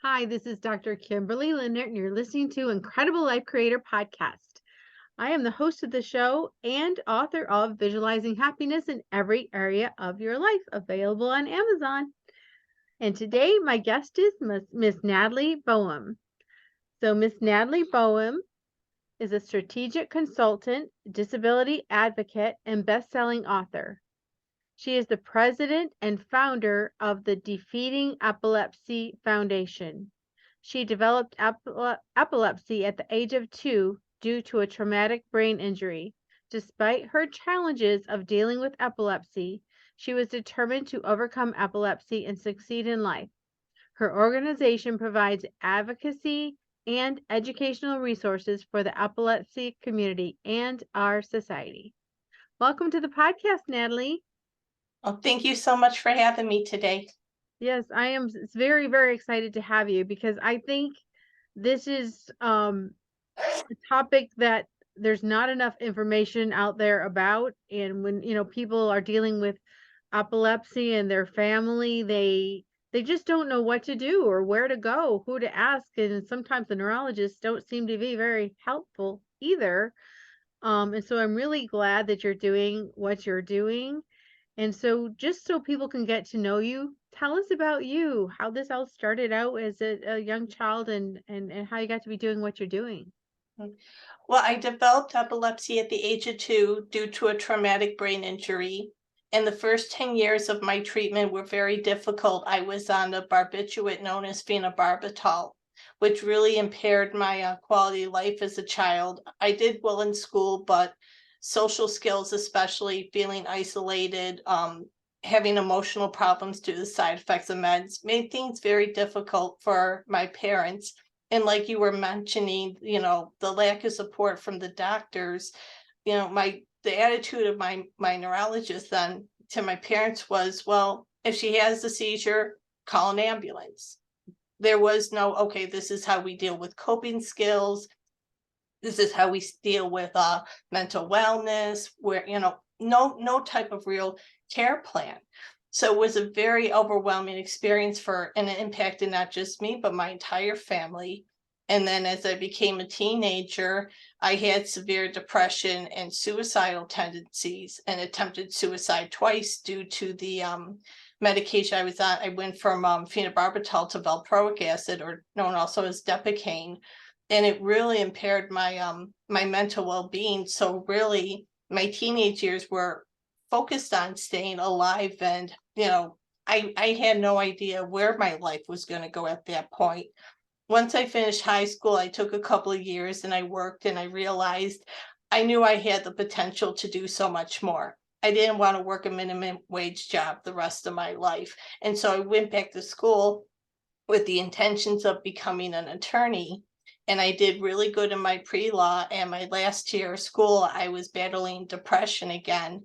Hi, this is Dr. Kimberley Linert, and you're listening to Incredible Life Creator Podcast. I am the host of the show and author of Visualizing Happiness in Every Area of Your Life, available on Amazon. And today, my guest is Miss Natalie Boehm. So, Miss Natalie Boehm is a strategic consultant, disability advocate, and best-selling author. She is the president and founder of the Defeating Epilepsy Foundation. She developed epilepsy at the age of 2 due to a traumatic brain injury. Despite her challenges of dealing with epilepsy, she was determined to overcome epilepsy and succeed in life. Her organization provides advocacy and educational resources for the epilepsy community and our society. Welcome to the podcast, Natalie. Well, thank you so much for having me today. Yes, I am very, very excited to have you because I think this is a topic that there's not enough information out there about. And when, people are dealing with epilepsy and their family, they just don't know what to do or where to go, who to ask. And sometimes the neurologists don't seem to be very helpful either. And so I'm really glad that you're doing what you're doing. And so, just so people can get to know you, tell us about you, how this all started out as a young child and how you got to be doing what you're doing. Well, I developed epilepsy at the age of 2 due to a traumatic brain injury. And the first 10 years of my treatment were very difficult. I was on a barbiturate known as phenobarbital, which really impaired my quality of life as a child. I did well in school, but social skills, especially feeling isolated, having emotional problems due to the side effects of meds, made things very difficult for my parents. And like you were mentioning, the lack of support from the doctors, the attitude of my neurologist then to my parents was, well, if she has a seizure, call an ambulance. There was no, okay, this is how we deal with coping skills. This is how we deal with mental wellness, where, no type of real care plan. So it was a very overwhelming experience and it impacted not just me, but my entire family. And then as I became a teenager, I had severe depression and suicidal tendencies and attempted suicide twice due to the medication I was on. I went from phenobarbital to valproic acid, or known also as Depicane. And it really impaired my my mental well-being. So really, my teenage years were focused on staying alive, and I had no idea where my life was going to go at that point. Once I finished high school, I took a couple of years and I worked, and I realized I knew I had the potential to do so much more. I didn't want to work a minimum wage job the rest of my life. And so I went back to school with the intentions of becoming an attorney. And I did really good in my pre-law, and my last year of school, I was battling depression again.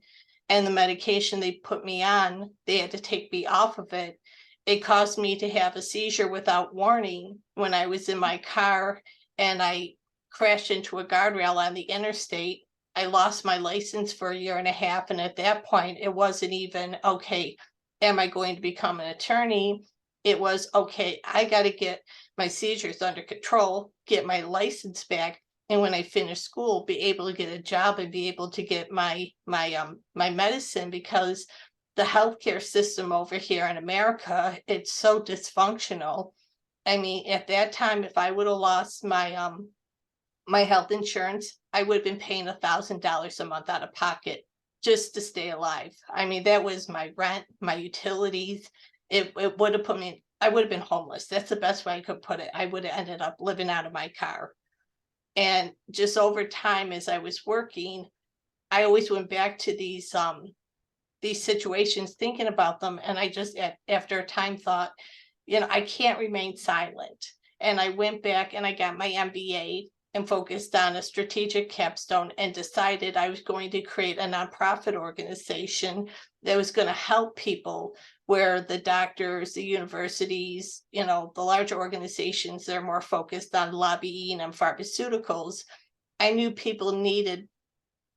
And the medication they put me on, they had to take me off of it. It caused me to have a seizure without warning when I was in my car, and I crashed into a guardrail on the interstate. I lost my license for a year and a half. And at that point, it wasn't even, okay, am I going to become an attorney? It was, okay, I got to get my seizures under control, get my license back, and when I finish school, be able to get a job and be able to get my medicine, because the healthcare system over here in America, it's so dysfunctional. I mean, at that time, if I would have lost my my health insurance, I would have been paying $1,000 a month out of pocket just to stay alive. I mean, that was my rent, my utilities. It would have put me, I would have been homeless. That's the best way I could put it. I would have ended up living out of my car. And just over time, as I was working, I always went back to these situations, thinking about them. And I just, after a time, thought, I can't remain silent. And I went back and I got my MBA and focused on a strategic capstone, and decided I was going to create a nonprofit organization that was going to help people, where the doctors, the universities, the larger organizations, they're more focused on lobbying and pharmaceuticals. I knew people needed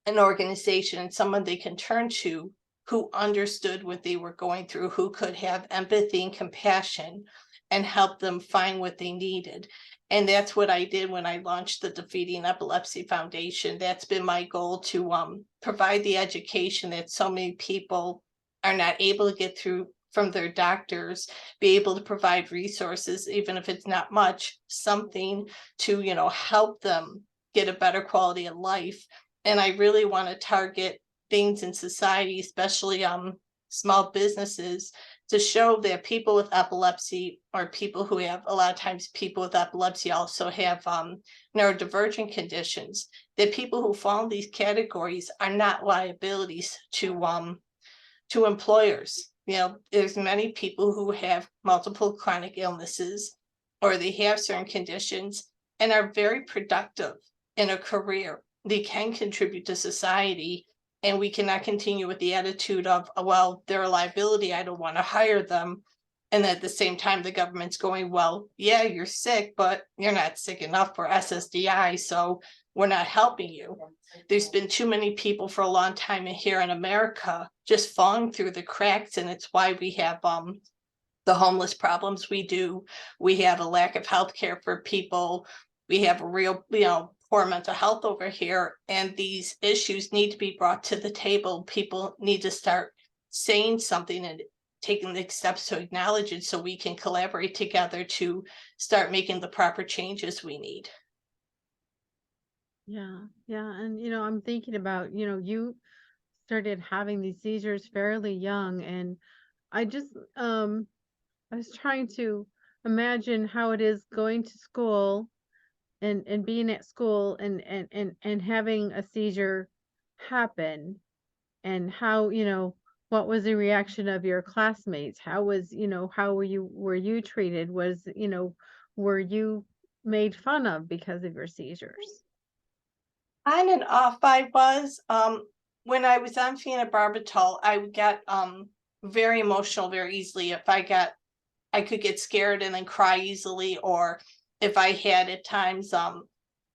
an organization and someone they can turn to who understood what they were going through, who could have empathy and compassion and help them find what they needed. And that's what I did when I launched the Defeating Epilepsy Foundation. That's been my goal, to provide the education that so many people are not able to get through from their doctors, be able to provide resources, even if it's not much, something to, help them get a better quality of life. And I really want to target things in society, especially small businesses, to show that people with epilepsy, or people who have, a lot of times people with epilepsy also have neurodivergent conditions, that people who fall in these categories are not liabilities to employers. There's many people who have multiple chronic illnesses, or they have certain conditions and are very productive in a career. They can contribute to society, and we cannot continue with the attitude of, well, they're a liability, I don't want to hire them. And at the same time, the government's going, well, yeah, you're sick, but you're not sick enough for SSDI, so we're not helping you. There's been too many people for a long time here in America just falling through the cracks, and it's why we have the homeless problems we do. We have a lack of health care for people. We have a real, poor mental health over here, and these issues need to be brought to the table. People need to start saying something and taking the steps to acknowledge it, so we can collaborate together to start making the proper changes we need. Yeah, yeah. And I'm thinking about, you started having these seizures fairly young, and I just I was trying to imagine how it is going to school and being at school and having a seizure happen, and how, what was the reaction of your classmates? How was, how were you treated? Were you made fun of because of your seizures? On and off I was. When I was on phenobarbital, I got very emotional very easily. I could get scared and then cry easily, or if I had at times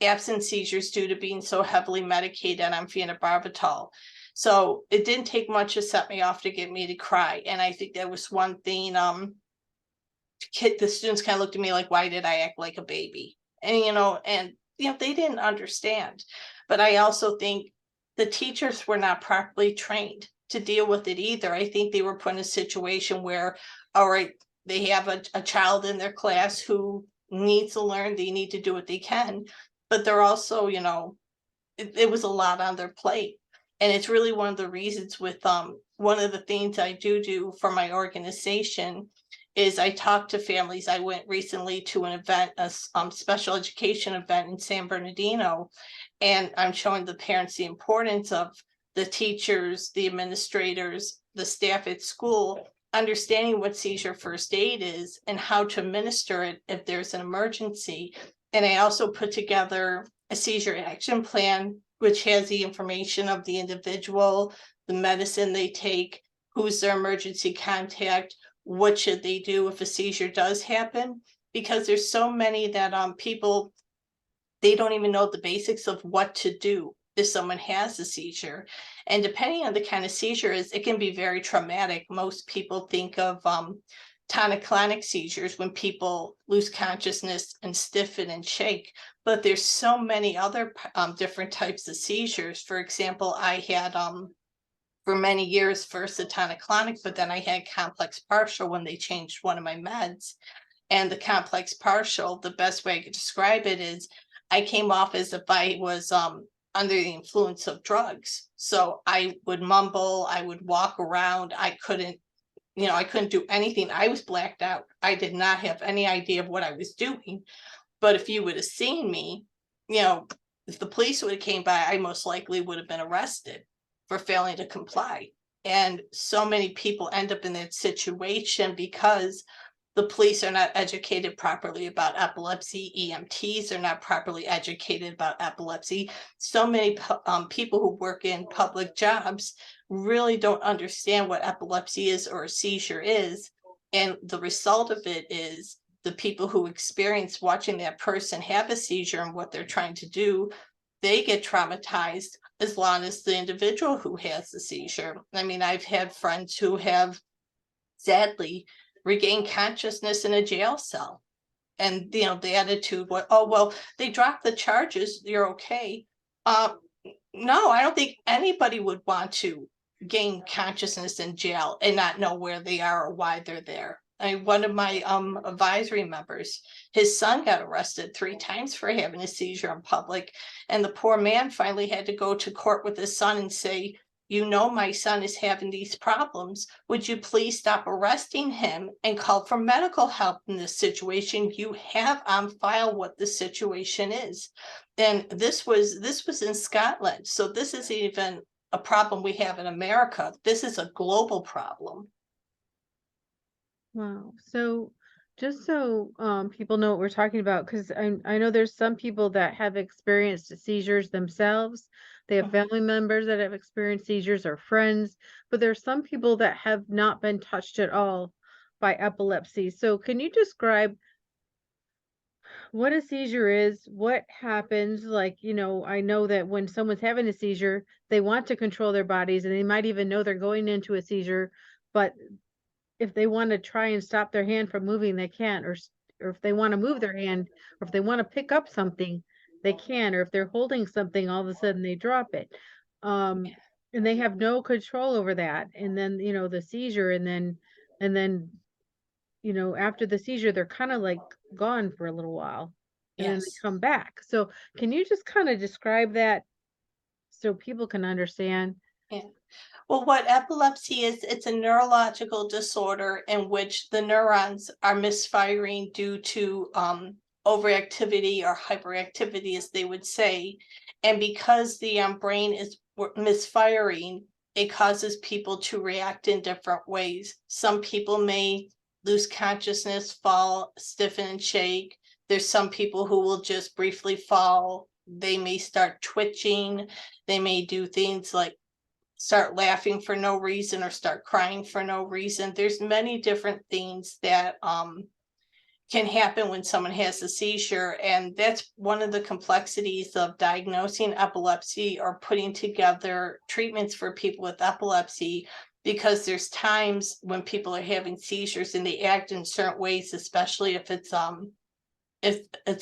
absent seizures due to being so heavily medicated on phenobarbital. So it didn't take much to set me off to get me to cry. And I think that was one thing. The students kind of looked at me like, why did I act like a baby? And they didn't understand. But I also think the teachers were not properly trained to deal with it either. I think they were put in a situation where, all right, they have a child in their class who needs to learn, they need to do what they can, but they're also, it was a lot on their plate. And it's really one of the reasons with one of the things I do for my organization is I talk to families. I went recently to an event, a special education event in San Bernardino, and I'm showing the parents the importance of the teachers, the administrators, the staff at school understanding what seizure first aid is and how to administer it if there's an emergency. And I also put together a seizure action plan, which has the information of the individual, the medicine they take, who's their emergency contact, what should they do if a seizure does happen, because there's so many that people, they don't even know the basics of what to do if someone has a seizure. And depending on the kind of seizure it can be very traumatic. Most people think of tonic-clonic seizures when people lose consciousness and stiffen and shake, but there's so many other different types of seizures. For example, I had for many years first a tonic-clonic, but then I had complex partial when they changed one of my meds. And the complex partial, the best way I could describe it is I came off as if I was under the influence of drugs. So I would mumble, I would walk around, I couldn't do anything. I was blacked out. I did not have any idea of what I was doing. But if you would have seen me, if the police would have came by, I most likely would have been arrested for failing to comply. And so many people end up in that situation because the police are not educated properly about epilepsy. EMTs are not properly educated about epilepsy. So many people who work in public jobs really don't understand what epilepsy is or a seizure is. And the result of it is the people who experience watching that person have a seizure and what they're trying to do, they get traumatized. as long as the individual who has the seizure. I mean, I've had friends who have sadly regained consciousness in a jail cell. And the attitude was, oh, well, they dropped the charges, you're okay. Uh, no, I don't think anybody would want to gain consciousness in jail and not know where they are or why they're there. I mean, one of my advisory members, his son got arrested 3 times for having a seizure in public, and the poor man finally had to go to court with his son and say, my son is having these problems. Would you please stop arresting him and call for medical help in this situation? You have on file what the situation is. And this was in Scotland. So this isn't even a problem we have in America. This is a global problem. Wow. So just so people know what we're talking about, because I know there's some people that have experienced seizures themselves. They have family members that have experienced seizures or friends, but there's some people that have not been touched at all by epilepsy. So can you describe what a seizure is, what happens? Like, I know that when someone's having a seizure, they want to control their bodies and they might even know they're going into a seizure, but if they want to try and stop their hand from moving, they can't, or if they want to move their hand, or if they want to pick up something, they can, or if they're holding something, all of a sudden they drop it. Um, and they have no control over that. And then, the seizure, and then, after the seizure, they're kind of like gone for a little while and then they Yes. come back. So can you just kind of describe that so people can understand? Yeah. Well, what epilepsy is, it's a neurological disorder in which the neurons are misfiring due to overactivity or hyperactivity, as they would say. And because the brain is misfiring, it causes people to react in different ways. Some people may lose consciousness, fall, stiffen, and shake. There's some people who will just briefly fall. They may start twitching. They may do things like start laughing for no reason or start crying for no reason. There's many different things that can happen when someone has a seizure, and that's one of the complexities of diagnosing epilepsy or putting together treatments for people with epilepsy, because there's times when people are having seizures and they act in certain ways, especially if it's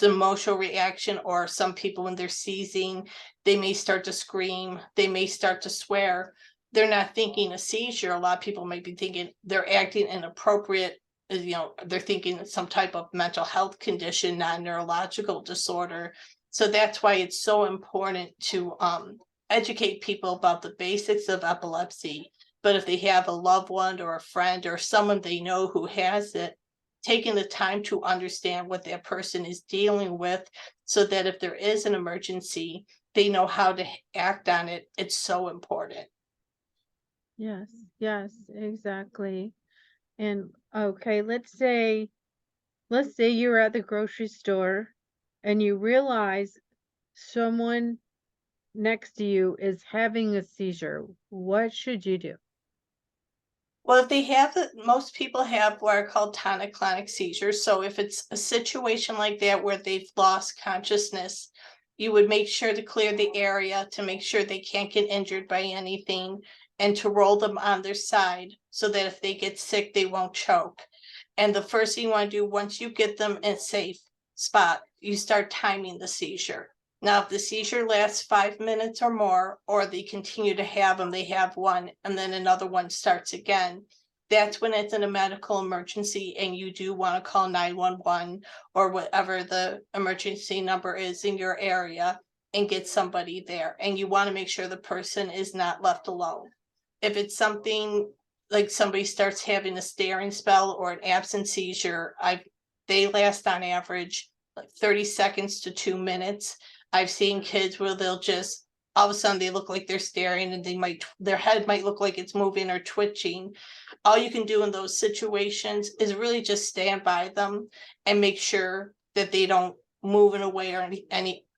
emotional reaction, or some people when they're seizing, they may start to scream, they may start to swear. They're not thinking a seizure. A lot of people may be thinking they're acting inappropriate. They're thinking some type of mental health condition, not neurological disorder. So that's why it's so important to educate people about the basics of epilepsy. But if they have a loved one or a friend or someone they know who has it, taking the time to understand what that person is dealing with so that if there is an emergency, they know how to act on it. It's so important. Yes, yes, exactly. And okay, let's say you're at the grocery store and you realize someone next to you is having a seizure. What should you do? Well, if they have it, most people have what are called tonic-clonic seizures. So if it's a situation like that where they've lost consciousness, you would make sure to clear the area to make sure they can't get injured by anything, and to roll them on their side so that if they get sick, they won't choke. And the first thing you want to do once you get them in a safe spot, you start timing the seizure. Now, if the seizure lasts 5 minutes or more, or they continue to have them, they have one and then another one starts again, that's when it's in a medical emergency and you do want to call 911 or whatever the emergency number is in your area and get somebody there. And you want to make sure the person is not left alone. If it's something like somebody starts having a staring spell or an absent seizure, they last on average like 30 seconds to 2 minutes. I've seen kids where they'll just all of a sudden they look like they're staring and their head might look like it's moving or twitching. All you can do in those situations is really just stand by them and make sure that they don't move in a way or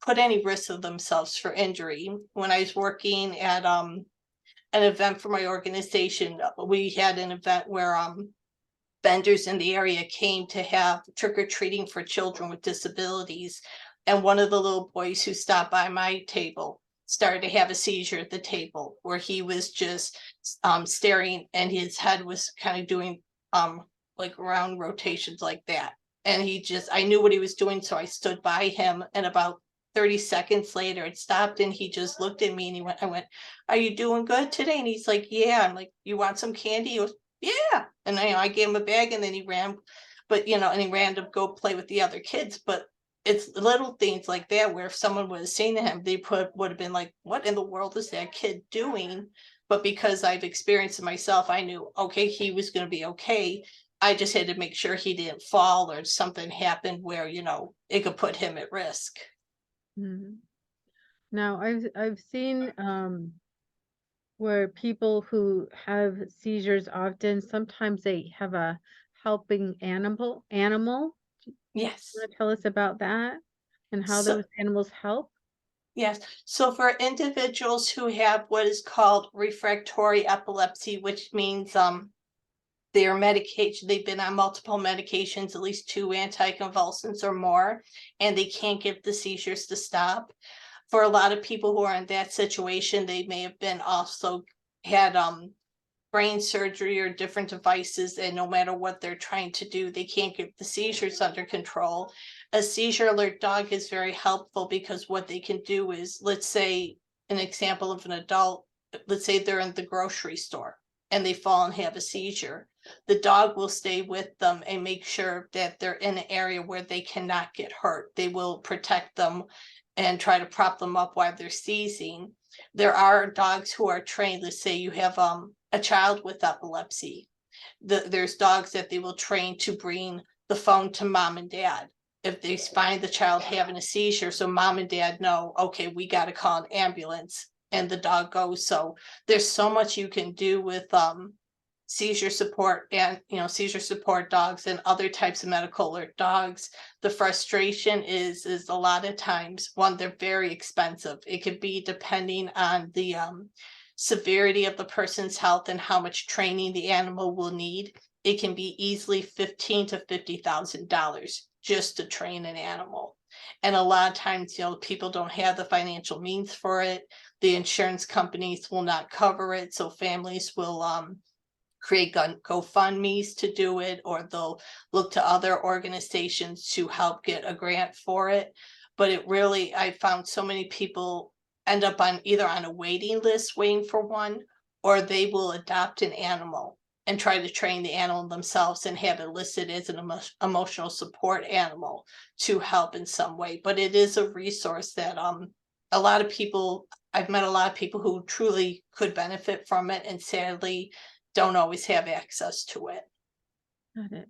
put any risk of themselves for injury. When I was working at an event for my organization, we had an event where vendors in the area came to have trick-or-treating for children with disabilities. And one of the little boys who stopped by my table, started to have a seizure at the table where he was just staring and his head was kind of doing like round rotations like that. And I knew what he was doing, so I stood by him, and about 30 seconds later it stopped and he just looked at me and I went, "Are you doing good today?" And he's like, "Yeah." I'm like, "You want some candy?" He goes, "Yeah." And I gave him a bag and then he ran, but and he ran to go play with the other kids. But it's little things like that where if someone would have seen him, would have been like, "What in the world is that kid doing?" But because I've experienced it myself, I knew, okay, he was going to be okay. I just had to make sure he didn't fall or something happened where, it could put him at risk. Mhm. Now, I've seen where people who have seizures often sometimes they have a helping animal. Yes. Want to tell us about that and how So, those animals help? yes. So for individuals who have what is called refractory epilepsy, which means their medication, they've been on multiple medications, at least 2 anticonvulsants or more, and they can't get the seizures to stop. For a lot of people who are in that situation, they may have been also had brain surgery or different devices, and no matter what they're trying to do, they can't get the seizures under control. A seizure alert dog is very helpful because what they can do is, let's say, an example of an adult, let's say they're in the grocery store and they fall and have a seizure. The dog will stay with them and make sure that they're in an area where they cannot get hurt. They will protect them and try to prop them up while they're seizing. There are dogs who are trained. Let's say you have a child with epilepsy. There's dogs that they will train to bring the phone to mom and dad if they find the child having a seizure, so mom and dad know, okay, we got to call an ambulance, and the dog goes. So there's so much you can do with seizure support and seizure support dogs and other types of medical alert dogs. The frustration is a lot of times, one, they're very expensive. It could be depending on the severity of the person's health and how much training the animal will need. It can be easily $15,000 to $50,000 just to train an animal. And a lot of times, people don't have the financial means for it. The insurance companies will not cover it, so families will create GoFundMe's to do it, or they'll look to other organizations to help get a grant for it. But I found so many people end up either on a waiting list waiting for one, or they will adopt an animal and try to train the animal themselves and have it listed as an emotional support animal to help in some way. But it is a resource that I've met a lot of people who truly could benefit from it, and sadly don't always have access to it. Got it.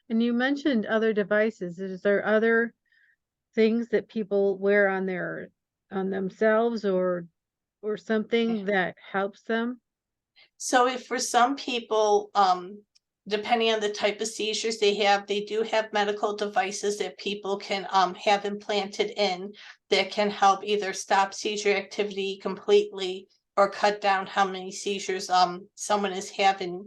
And you mentioned other devices. Is there other things that people wear on themselves or something that helps them? So if for some people, depending on the type of seizures they have, they do have medical devices that people can have implanted in that can help either stop seizure activity completely or cut down how many seizures someone is having.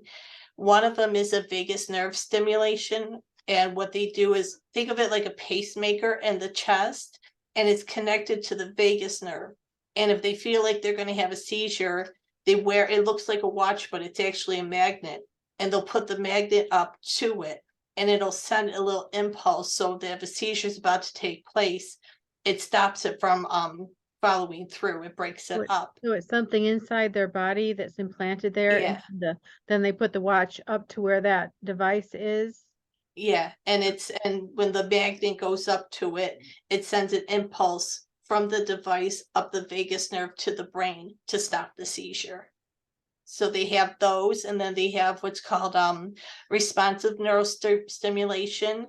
One of them is a vagus nerve stimulation. And what they do is, think of it like a pacemaker in the chest, and it's connected to the vagus nerve. And if they feel like they're going to have a seizure, it looks like a watch, but it's actually a magnet. And they'll put the magnet up to it and it'll send a little impulse so that if a seizure is about to take place, it stops it from following through. It breaks it up. So it's something inside their body that's implanted there, and Yeah. then they put the watch up to where that device is. Yeah, and when the magnet goes up to it, it sends an impulse from the device up the vagus nerve to the brain to stop the seizure. So they have those, and then they have what's called responsive neurostimulation.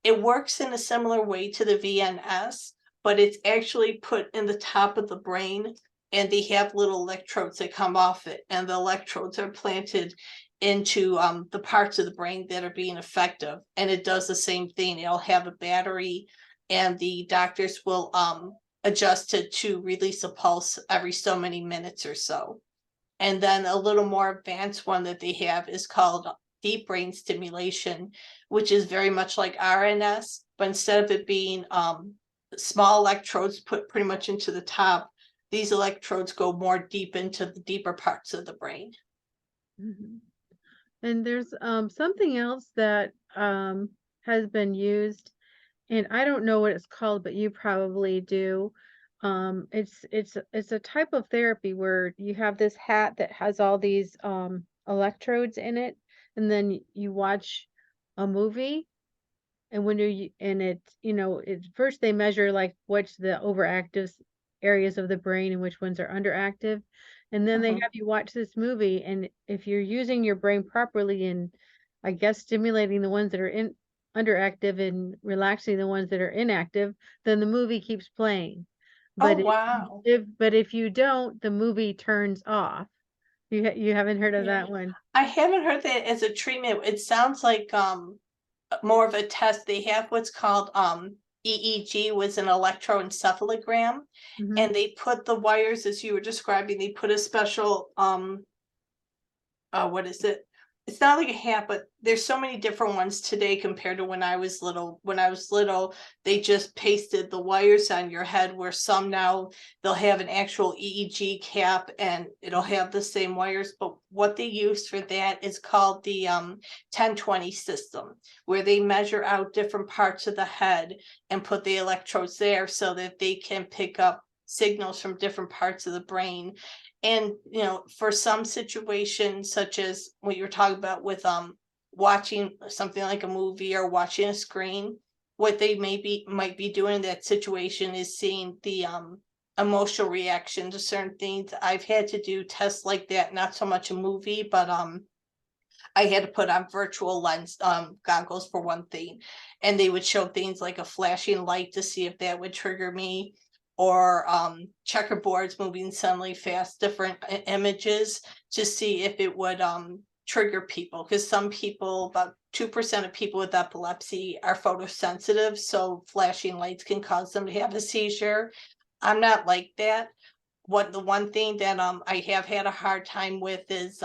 It works in a similar way to the VNS, but it's actually put in the top of the brain, and they have little electrodes that come off it, and the electrodes are planted into the parts of the brain that are being effective, and it does the same thing. It'll have a battery, and the doctors will adjust it to release a pulse every so many minutes or so. And then a little more advanced one that they have is called deep brain stimulation, which is very much like RNS, but instead of it being small electrodes put pretty much into the top, these electrodes go more deep into the deeper parts of the brain. Mhm. And there's something else that has been used, and I don't know what it's called, but you probably do. It's a type of therapy where you have this hat that has all these electrodes in it, and then you watch a movie. And when and it's, it first they measure like which the overactive areas of the brain and which ones are underactive. And then they Mhm. have you watch this movie. And if you're using your brain properly and I guess stimulating the ones that are in underactive and relaxing the ones that are inactive, then the movie keeps playing. Oh, But wow. if you don't, the movie turns off. You haven't heard of Yeah. that one? I haven't heard that as a treatment. It sounds like more of a test. They have what's called EEG, was an electroencephalogram, Hmm. and they put the wires, as you were describing, they put a special what is it? It's not like a hat, but there's so many different ones today compared to when I was little. When I was little, they just pasted the wires on your head, where some now they'll have an actual EEG cap and it'll have the same wires. But what they use for that is called the 1020 system, where they measure out different parts of the head and put the electrodes there so that they can pick up signals from different parts of the brain. And for some situations, such as what you're talking about with watching something like a movie or watching a screen, what they might be doing in that situation is seeing the emotional reaction to certain things. I've had to do tests like that, not so much a movie, but I had to put on virtual lens goggles for one thing, and they would show things like a flashing light to see if that would trigger me, or checkerboards moving suddenly fast, different images, to see if it would trigger people. Because some people, about 2% of people with epilepsy, are photosensitive, so flashing lights can cause them to have a seizure. I'm not like that. The one thing that I have had a hard time with is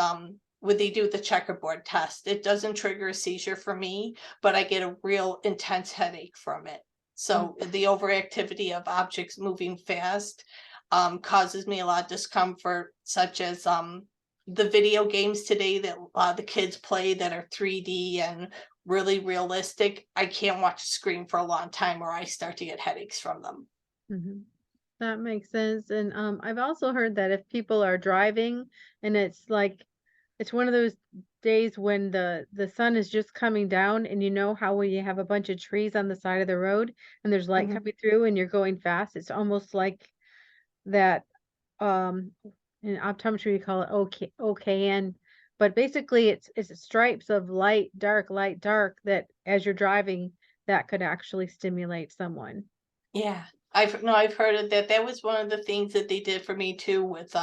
when they do the checkerboard test. It doesn't trigger a seizure for me, but I get a real intense headache from it. So the overactivity of objects moving fast causes me a lot of discomfort, such as the video games today that a lot of the kids play that are 3D and really realistic. I can't watch a screen for a long time or I start to get headaches from them. Hmm. That makes sense. And I've also heard that if people are driving and it's one of those days when the sun is just coming down, and you know how when you have a bunch of trees on the side of the road and there's light Mhm. coming through and you're going fast, it's almost like that. um in optometry we call it OKN, but basically it's stripes of light, dark, that as you're driving that could actually stimulate someone. Yeah. I've heard of that. That was one of the things that they did for me too with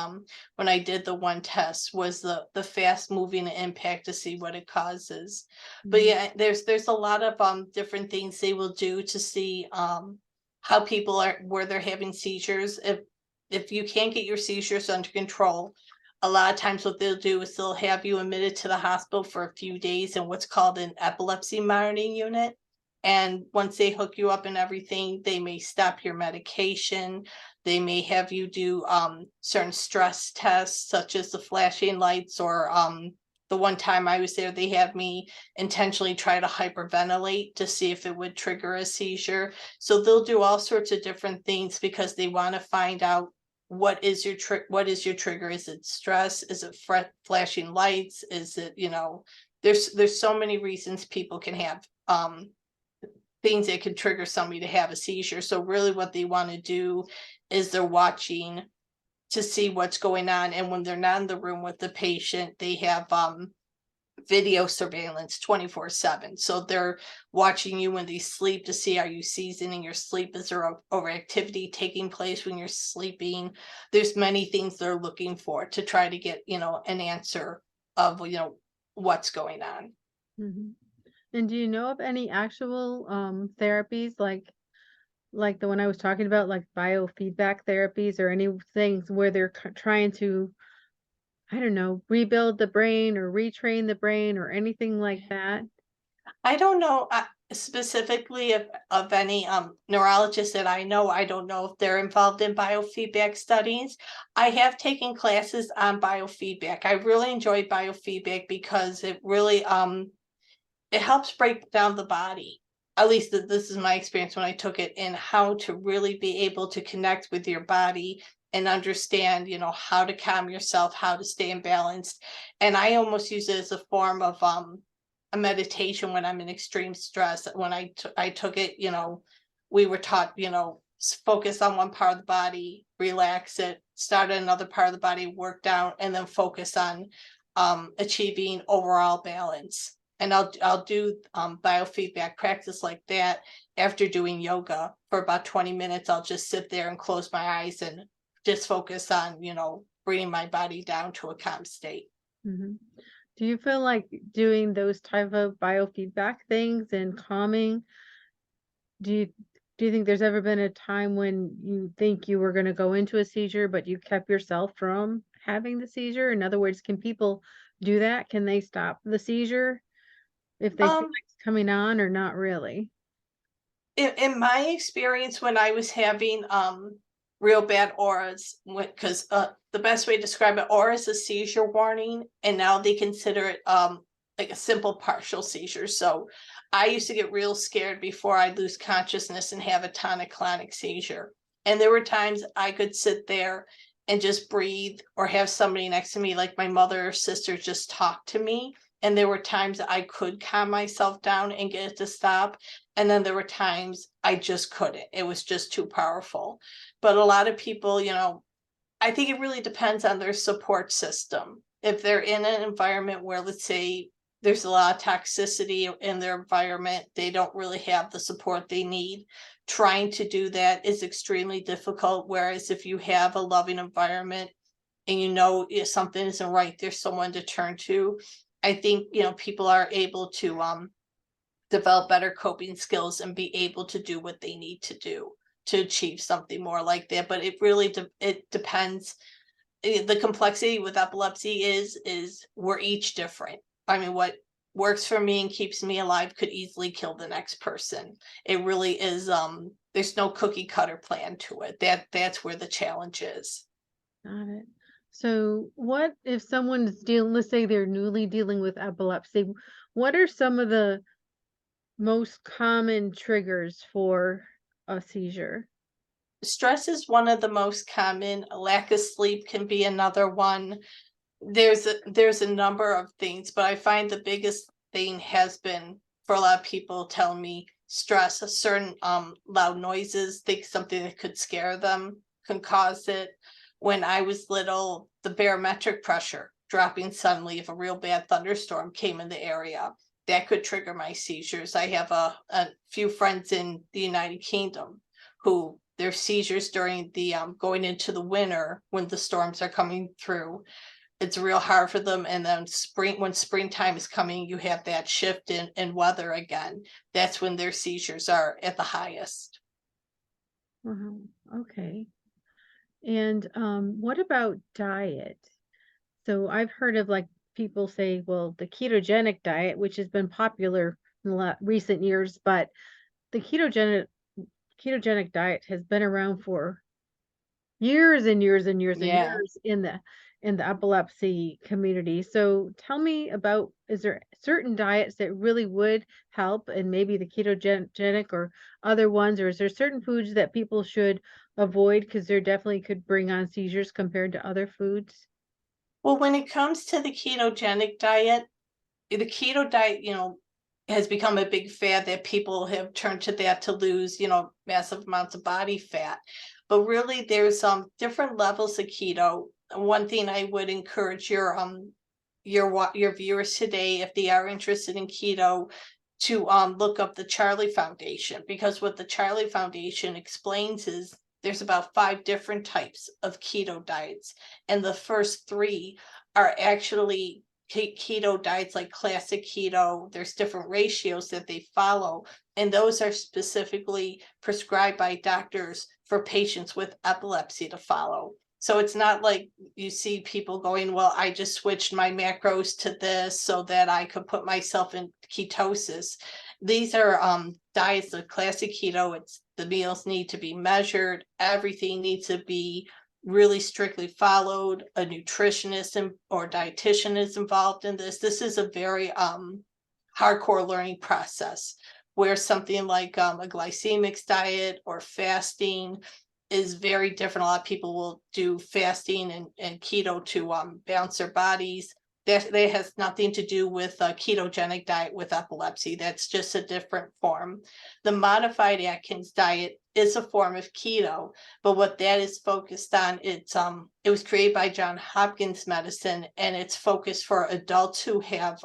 when I did the one test, was the fast moving impact to see what it causes. But Mhm. yeah, there's a lot of different things they will do to see how people are, where they're having seizures. If you can't get your seizures under control, a lot of times what they'll do is they'll have you admitted to the hospital for a few days in what's called an epilepsy monitoring unit. And once they hook you up and everything, they may stop your medication. They may have you do certain stress tests, such as the flashing lights, or the one time I was there, they had me intentionally try to hyperventilate to see if it would trigger a seizure. So they'll do all sorts of different things because they want to find out what is your trigger. Is it stress? Is it flashing lights? Is it, there's so many reasons people can have things that could trigger somebody to have a seizure. So really what they want to do is they're watching to see what's going on. And when they're not in the room with the patient, they have video surveillance 24/7. So they're watching you when they sleep to see, are you seasoning your sleep? Is there overactivity taking place when you're sleeping? There's many things they're looking for to try to get, an answer of, what's going on. Mhm. And do you know of any actual therapies like the one I was talking about, like biofeedback therapies, or any things where they're trying to, I don't know, rebuild the brain or retrain the brain or anything like that? I don't know. Specifically of any neurologists that I know. I don't know if they're involved in biofeedback studies. I have taken classes on biofeedback. I really enjoy biofeedback because it really it helps break down the body. At least this is my experience when I took it, in how to really be able to connect with your body and understand, how to calm yourself, how to stay in balance. And I almost use it as a form of a meditation when I'm in extreme stress. When I took it, we were taught, focus on one part of the body, relax it, start at another part of the body, work down, and then focus on achieving overall balance. And I'll do biofeedback practice like that after doing yoga for about 20 minutes. I'll just sit there and close my eyes and just focus on, bringing my body down to a calm state. Hmm. Do you feel like doing those type of biofeedback things and calming? Do you do you think there's ever been a time when you think you were going to go into a seizure, but you kept yourself from having the seizure? In other words, can people do that? Can they stop the seizure if they feel Um, like it's coming on, or not really? in my experience, when I was having real bad auras, because the best way to describe it, aura is a seizure warning, and now they consider it like a simple partial seizure. So I used to get real scared before I lose consciousness and have a tonic-clonic seizure. And there were times I could sit there and just breathe, or have somebody next to me, like my mother or sister, just talk to me. And there were times I could calm myself down and get it to stop. And then there were times I just couldn't. It was just too powerful. But a lot of people, I think it really depends on their support system. If they're in an environment where, let's say, there's a lot of toxicity in their environment, they don't really have the support they need. Trying to do that is extremely difficult. Whereas if you have a loving environment and if something isn't right, there's someone to turn to. I think, people are able to develop better coping skills and be able to do what they need to do to achieve something more like that. But it really it depends. The complexity with epilepsy is we're each different. I mean, what works for me and keeps me alive could easily kill the next person. It really is. There's no cookie cutter plan to it. That's where the challenge is. Got it. So, what if someone is dealing, let's say they're newly dealing with epilepsy, what are some of the most common triggers for a seizure? Stress is one of the most common. A lack of sleep can be another one. There's a number of things, but I find the biggest thing has been, for a lot of people, telling me stress. A certain loud noises, think something that could scare them can cause it. When I was little, the barometric pressure dropping suddenly if a real bad thunderstorm came in the area, that could trigger my seizures. I have a few friends in the United Kingdom who their seizures during the going into the winter when the storms are coming through, it's real hard for them. And then when springtime is coming, you have that shift in weather again. That's when their seizures are at the highest. Wow. Okay. And what about diet? So I've heard of, like, people say, well, the ketogenic diet, which has been popular in the recent years, but the ketogenic diet has been around for years and years and years and Yeah. years in the epilepsy community. So tell me about, is there certain diets that really would help, and maybe the ketogenic or other ones, or is there certain foods that people should avoid because they definitely could bring on seizures compared to other foods? Well, when it comes to the ketogenic diet, the keto diet, has become a big fad that people have turned to that to lose, massive amounts of body fat. But really, there's different levels of keto. One thing I would encourage your viewers today, if they are interested in keto, to look up the Charlie Foundation, because what the Charlie Foundation explains is there's about 5 different types of keto diets, and the first 3 are actually keto diets, like classic keto. There's different ratios that they follow, and those are specifically prescribed by doctors for patients with epilepsy to follow. So it's not like you see people going, well, I just switched my macros to this so that I could put myself in ketosis. These are diets of classic keto. It's the meals need to be measured. Everything needs to be really strictly followed. A nutritionist or dietitian is involved in this. This is a very hardcore learning process, where something like a glycemic diet or fasting is very different. A lot of people will do fasting and keto to balance their bodies. That has nothing to do with a ketogenic diet with epilepsy. That's just a different form. The modified Atkins diet is a form of keto, but what that is focused on, it was created by Johns Hopkins Medicine, and it's focused for adults who have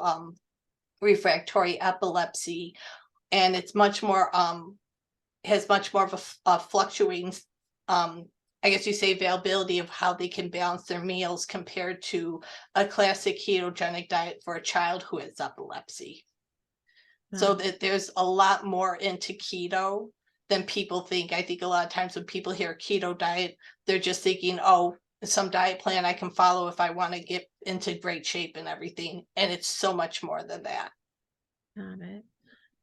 refractory epilepsy, and it's much more has much more of a fluctuating I guess you say availability of how they can balance their meals compared to a classic ketogenic diet for a child who has epilepsy. So that there's a lot more into keto than people think. I think a lot of times when people hear keto diet, they're just thinking, oh, some diet plan I can follow if I want to get into great shape and everything. And it's so much more than that. Got it.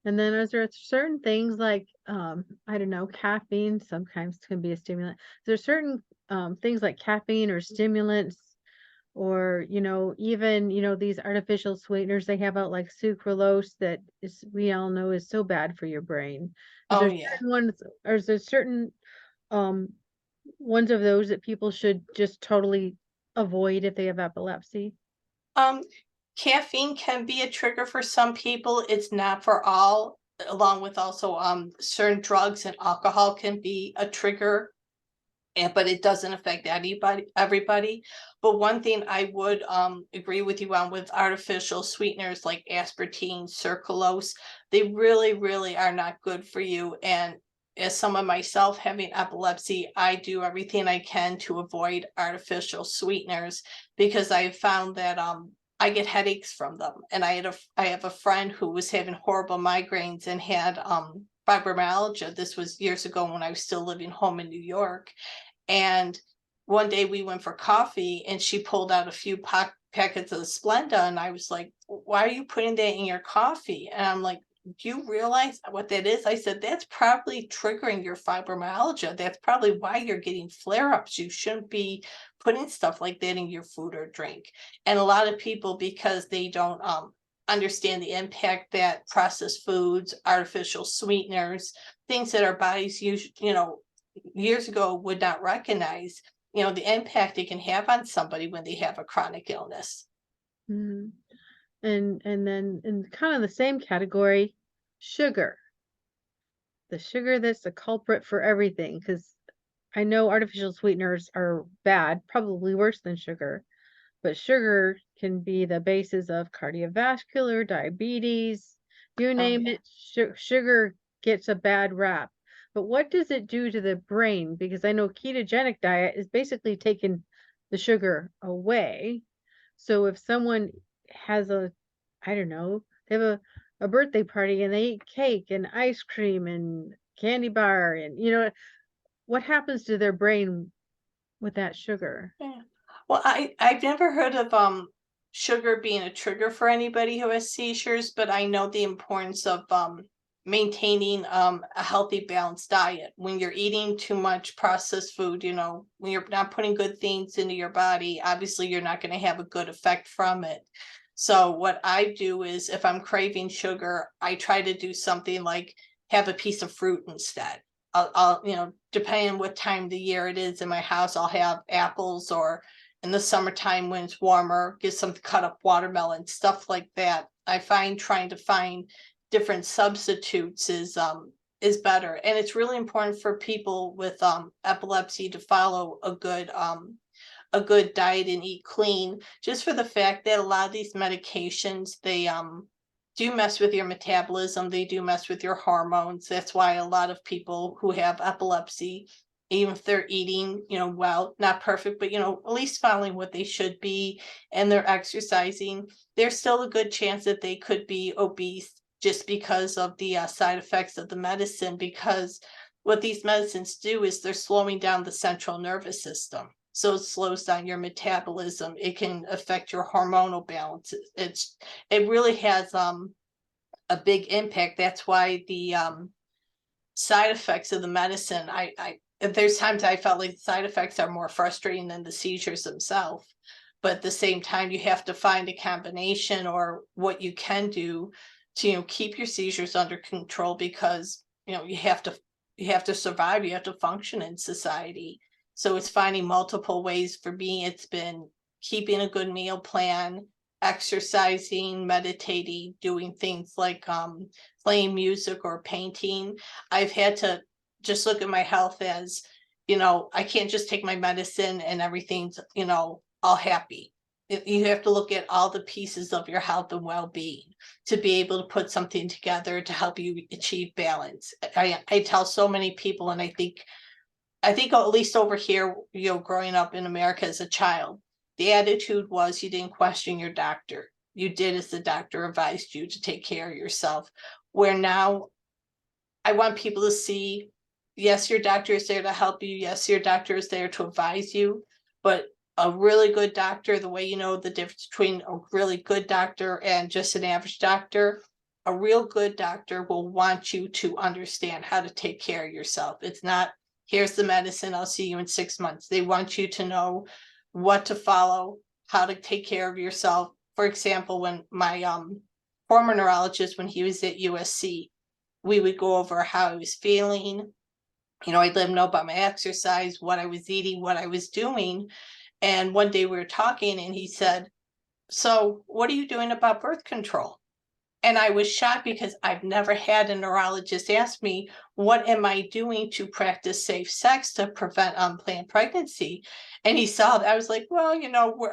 And then is there certain things like, I don't know, caffeine sometimes can be a stimulant. Is there certain things like caffeine or stimulants or, even, these artificial sweeteners they have out like sucralose that is, we all know is so bad for your brain. Is Oh there yeah. certain ones, or is there certain um, ones of those that people should just totally avoid if they have epilepsy? Um, Caffeine can be a trigger for some people. It's not for all, along with also certain drugs and alcohol can be a trigger, but it doesn't affect everybody. But one thing I would agree with you on with artificial sweeteners like aspartame, sucralose, they really, really are not good for you. And as someone myself having epilepsy, I do everything I can to avoid artificial sweeteners, because I found that I get headaches from them. And I have a friend who was having horrible migraines and had fibromyalgia. This was years ago when I was still living home in New York. And one day we went for coffee and she pulled out a few packets of Splenda, and I was like, why are you putting that in your coffee? And I'm like, do you realize what that is? I said, that's probably triggering your fibromyalgia. That's probably why you're getting flare-ups. You shouldn't be putting stuff like that in your food or drink. And a lot of people, because they don't understand the impact that processed foods, artificial sweeteners, things that our bodies use, years ago would not recognize, the impact it can have on somebody when they have a chronic illness. Mhm. And then in kind of the same category, sugar. The sugar that's the culprit for everything, because I know artificial sweeteners are bad, probably worse than sugar, but sugar can be the basis of cardiovascular, diabetes, you Oh name yeah. it, sugar gets a bad rap. But what does it do to the brain? Because I know ketogenic diet is basically taking the sugar away. So if someone has I don't know, they have a birthday party and they eat cake and ice cream and candy bar and what happens to their brain with that sugar? Yeah. Well, I've never heard of sugar being a trigger for anybody who has seizures, but I know the importance of maintaining a healthy balanced diet. When you're eating too much processed food, when you're not putting good things into your body, obviously you're not going to have a good effect from it. So what I do is, if I'm craving sugar, I try to do something like have a piece of fruit instead. I'll depending on what time of the year it is in my house, I'll have apples, or in the summertime when it's warmer, get some cut up watermelon, stuff like that. I find trying to find different substitutes is better. And it's really important for people with epilepsy to follow a good diet and eat clean, just for the fact that a lot of these medications, they do mess with your metabolism, they do mess with your hormones. That's why a lot of people who have epilepsy, even if they're eating, well, not perfect, but at least following what they should be, and they're exercising, there's still a good chance that they could be obese, just because of the side effects of the medicine. Because what these medicines do is they're slowing down the central nervous system. So it slows down your metabolism. It can affect your hormonal balance. It really has a big impact. That's why the side effects of the medicine, there's times I felt like the side effects are more frustrating than the seizures themselves. But at the same time, you have to find a combination or what you can do to, keep your seizures under control, because, you have to survive, you have to function in society. So it's finding multiple ways. For me, it's been keeping a good meal plan, exercising, meditating, doing things like playing music or painting. I've had to just look at my health as, I can't just take my medicine and everything's, all happy. You have to look at all the pieces of your health and well-being to be able to put something together to help you achieve balance. I tell so many people, and I think at least over here, growing up in America as a child, the attitude was you didn't question your doctor. You did as the doctor advised you to take care of yourself. Where now I want people to see, yes, your doctor is there to help you. Yes, your doctor is there to advise you, but a really good doctor, the way you know the difference between a really good doctor and just an average doctor, a real good doctor will want you to understand how to take care of yourself. It's not, here's the medicine, I'll see you in 6 months. They want you to know what to follow, how to take care of yourself. For example, when my former neurologist, when he was at USC, we would go over how I was feeling. I'd let him know about my exercise, what I was eating, what I was doing. And one day we were talking and he said, so what are you doing about birth control? And I was shocked because I've never had a neurologist ask me, what am I doing to practice safe sex to prevent unplanned pregnancy? And he saw that. I was like, well,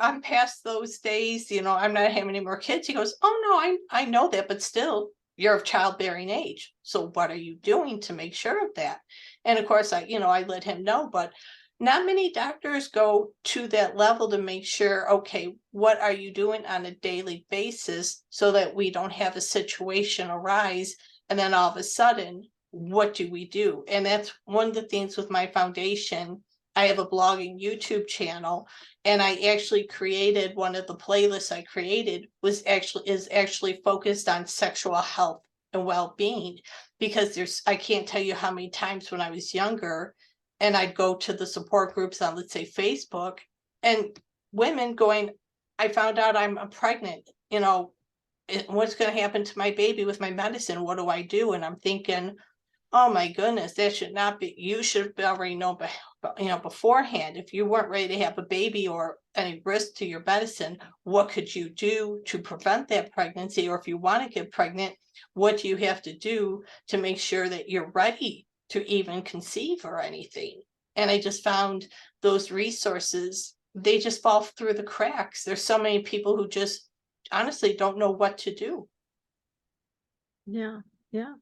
I'm past those days, I'm not having any more kids. He goes, oh no, I know that, but still you're of childbearing age. So what are you doing to make sure of that? And of course, I let him know, but not many doctors go to that level to make sure, okay, what are you doing on a daily basis so that we don't have a situation arise and then all of a sudden, what do we do? And that's one of the things with my foundation. I have a blogging YouTube channel, and I actually created one of the playlists I created is actually focused on sexual health and well-being, because I can't tell you how many times when I was younger, and I'd go to the support groups on, let's say, Facebook, and women going, I found out I'm pregnant, what's going to happen to my baby with my medicine? What do I do? And I'm thinking, oh my goodness, that should not be, you should already know, beforehand. If you weren't ready to have a baby or any risk to your medicine, what could you do to prevent that pregnancy? Or if you want to get pregnant, what do you have to do to make sure that you're ready to even conceive or anything? And I just found those resources, they just fall through the cracks. There's so many people who just honestly don't know what to do. Yeah. Yeah.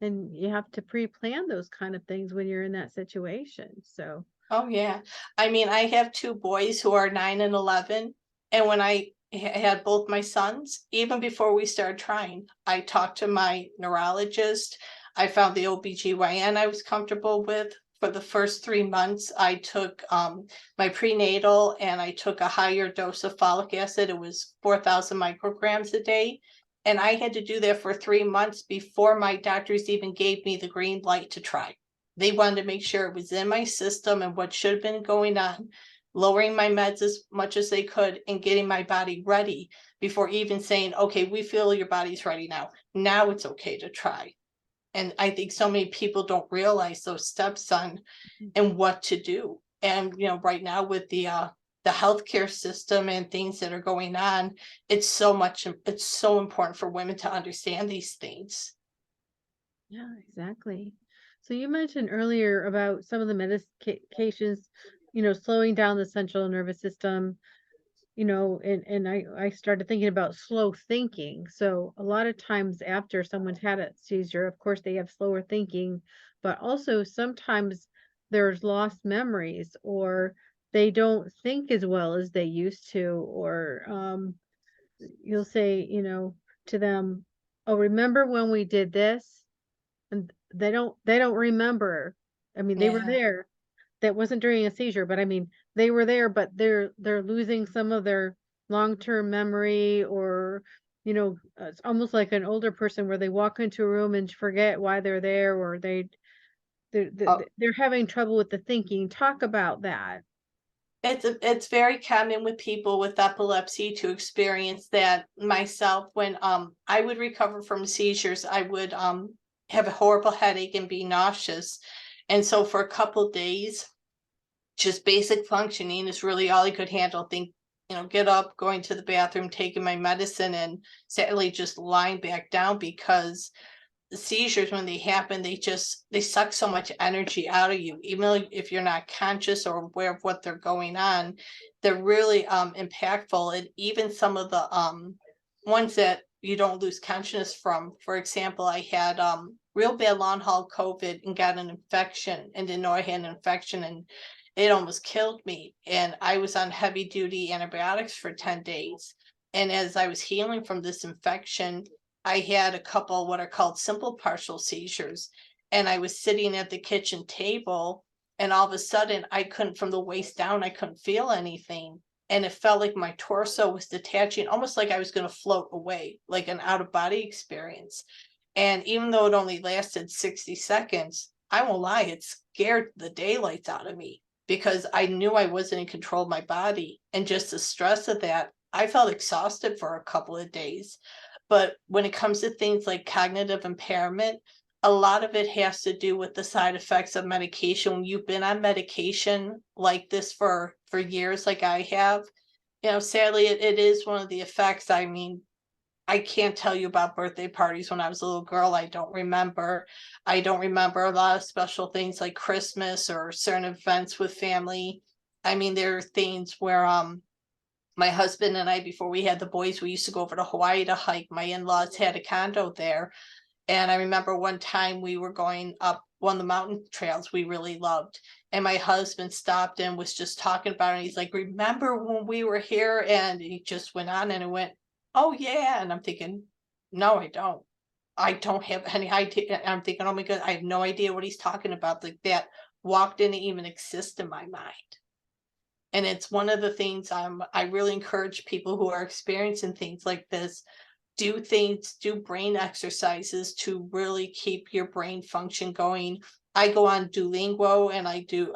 And you have to pre-plan those kind of things when you're in that situation. So, Oh, yeah. I mean, I have 2 boys who are 9 and 11. And when I had both my sons, even before we started trying, I talked to my neurologist. I found the OBGYN I was comfortable with. For the first 3 months, I took my prenatal, and I took a higher dose of folic acid. It was 4,000 micrograms a day. And I had to do that for 3 months before my doctors even gave me the green light to try. They wanted to make sure it was in my system and what should have been going on, lowering my meds as much as they could and getting my body ready before even saying, okay, we feel your body's ready now. Now it's okay to try. And I think so many people don't realize those steps on and what to do. And, right now with the healthcare system and things that are going on, it's so important for women to understand these things. yeah, exactly. So you mentioned earlier about some of the medications, slowing down the central nervous system, and I started thinking about slow thinking. So a lot of times after someone's had a seizure, of course they have slower thinking, but also sometimes there's lost memories, or they don't think as well as they used to, or you'll say, to them, "Oh, remember when we did this?" And they don't remember. I mean, they were Yeah. there. That wasn't during a seizure, but I mean, they were there, but they're losing some of their long-term memory, or it's almost like an older person where they walk into a room and forget why they're there, or they're having trouble with the thinking. Talk about that. It's very common with people with epilepsy to experience that. Myself, when I would recover from seizures, I would have a horrible headache and be nauseous. And so for a couple days, just basic functioning is really all I could handle. Think, get up, going to the bathroom, taking my medicine, and sadly just lying back down, because the seizures, when they happen, they suck so much energy out of you. Even if you're not conscious or aware of what they're going on, they're really impactful. And even some of the ones that you don't lose consciousness from, for example, I had real bad long haul COVID and got an infection and didn't know I had an infection, and it almost killed me. And I was on heavy duty antibiotics for 10 days. And as I was healing from this infection, I had a couple what are called simple partial seizures. And I was sitting at the kitchen table, and all of a sudden I couldn't, from the waist down, I couldn't feel anything. And it felt like my torso was detaching, almost like I was going to float away, like an out of body experience. And even though it only lasted 60 seconds, I won't lie, it scared the daylights out of me, because I knew I wasn't in control of my body. And just the stress of that, I felt exhausted for a couple of days. But when it comes to things like cognitive impairment, a lot of it has to do with the side effects of medication. When you've been on medication like this for years, like I have, sadly, it is one of the effects. I mean, I can't tell you about birthday parties when I was a little girl. I don't remember. I don't remember a lot of special things like Christmas or certain events with family. I mean, there are things where my husband and I, before we had the boys, we used to go over to Hawaii to hike. My in-laws had a condo there. And I remember one time we were going up one of the mountain trails we really loved. And my husband stopped and was just talking about it. And he's like, remember when we were here? And he just went on, and it went, oh yeah. And I'm thinking, no, I don't. I don't have any idea. I'm thinking, oh my God, I have no idea what he's talking about. Like, that walk didn't even exist in my mind. And it's one of the things I really encourage people who are experiencing things like this, do brain exercises to really keep your brain function going. I go on Duolingo, and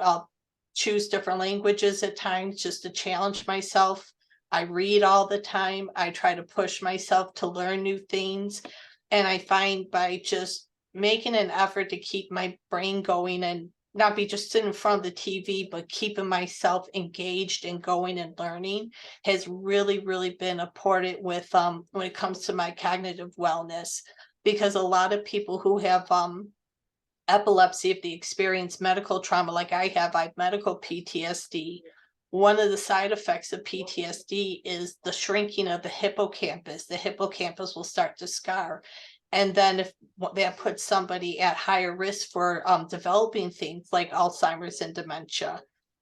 I'll choose different languages at times just to challenge myself. I read all the time. I try to push myself to learn new things. And I find by just making an effort to keep my brain going and not be just sitting in front of the TV, but keeping myself engaged and going and learning, has really, really been important with when it comes to my cognitive wellness. Because a lot of people who have epilepsy, if they experience medical trauma like I have medical PTSD. One of the side effects of PTSD is the shrinking of the hippocampus. The hippocampus will start to scar. And then if that puts somebody at higher risk for developing things like Alzheimer's and dementia.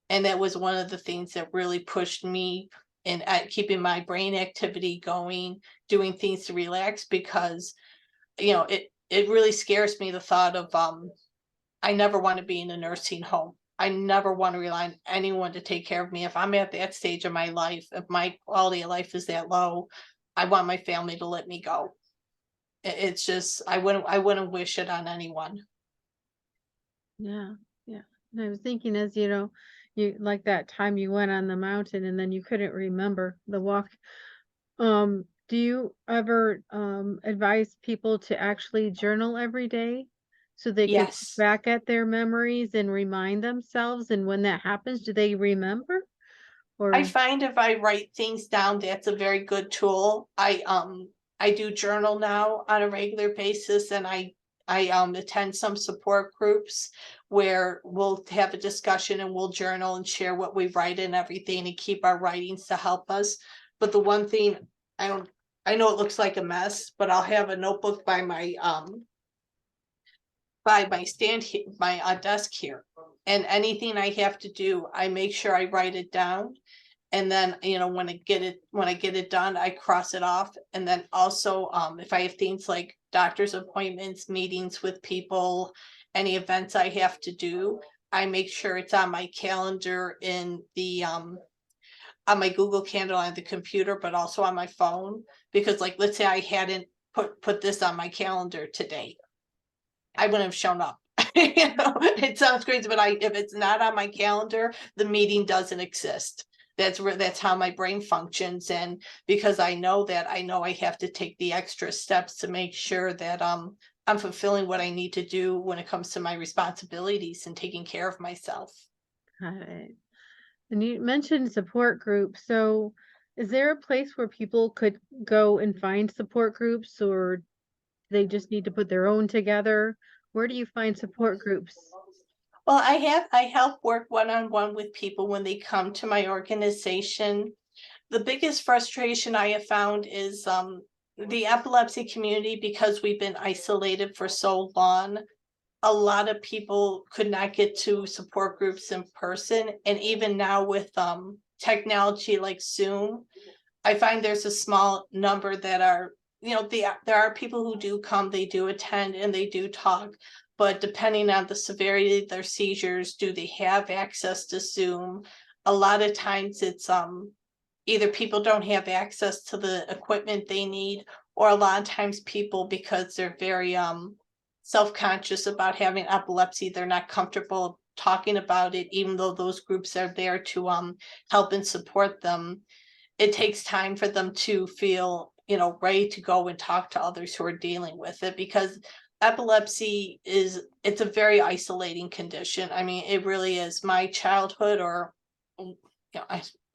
And that was one of the things that really pushed me in at keeping my brain activity going, doing things to relax, because it really scares me, the thought of I never want to be in a nursing home. I never want to rely on anyone to take care of me. If I'm at that stage of my life, if my quality of life is that low, I want my family to let me go. It's just, I wouldn't wish it on anyone. Yeah, yeah. And I was thinking, as you like that time you went on the mountain and then you couldn't remember the walk. Do you ever advise people to actually journal every day so they could look Yes. back at their memories and remind themselves? And when that happens, do they remember? I Or find if I write things down, that's a very good tool. I do journal now on a regular basis, and I attend some support groups where we'll have a discussion and we'll journal and share what we write and everything, and keep our writings to help us. But the one thing I know it looks like a mess, but I'll have a notebook by my stand here, my desk here, and anything I have to do, I make sure I write it down. And then, when I get it done, I cross it off. And then also, if I have things like doctor's appointments, meetings with people, any events I have to do, I make sure it's on my calendar in the on my Google Calendar on the computer, but also on my phone, because like, let's say I hadn't put this on my calendar today, I wouldn't have shown up. It sounds crazy, but if it's not on my calendar, the meeting doesn't exist. That's how my brain functions. And because I know that, I know I have to take the extra steps to make sure that I'm fulfilling what I need to do when it comes to my responsibilities and taking care of myself. Got it. And you mentioned support groups. So, is there a place where people could go and find support groups, or they just need to put their own together? Where do you find support groups? Well, I help work one-on-one with people when they come to my organization. The biggest frustration I have found is the epilepsy community, because we've been isolated for so long. A lot of people could not get to support groups in person. And even now with technology like Zoom, I find there's a small number that are, there are people who do come, they do attend, and they do talk. But depending on the severity of their seizures, do they have access to Zoom? A lot of times it's either people don't have access to the equipment they need, or a lot of times people, because they're very self-conscious about having epilepsy, they're not comfortable talking about it, even though those groups are there to help and support them. It takes time for them to feel, ready to go and talk to others who are dealing with it, because epilepsy it's a very isolating condition. I mean, it really is. My childhood, or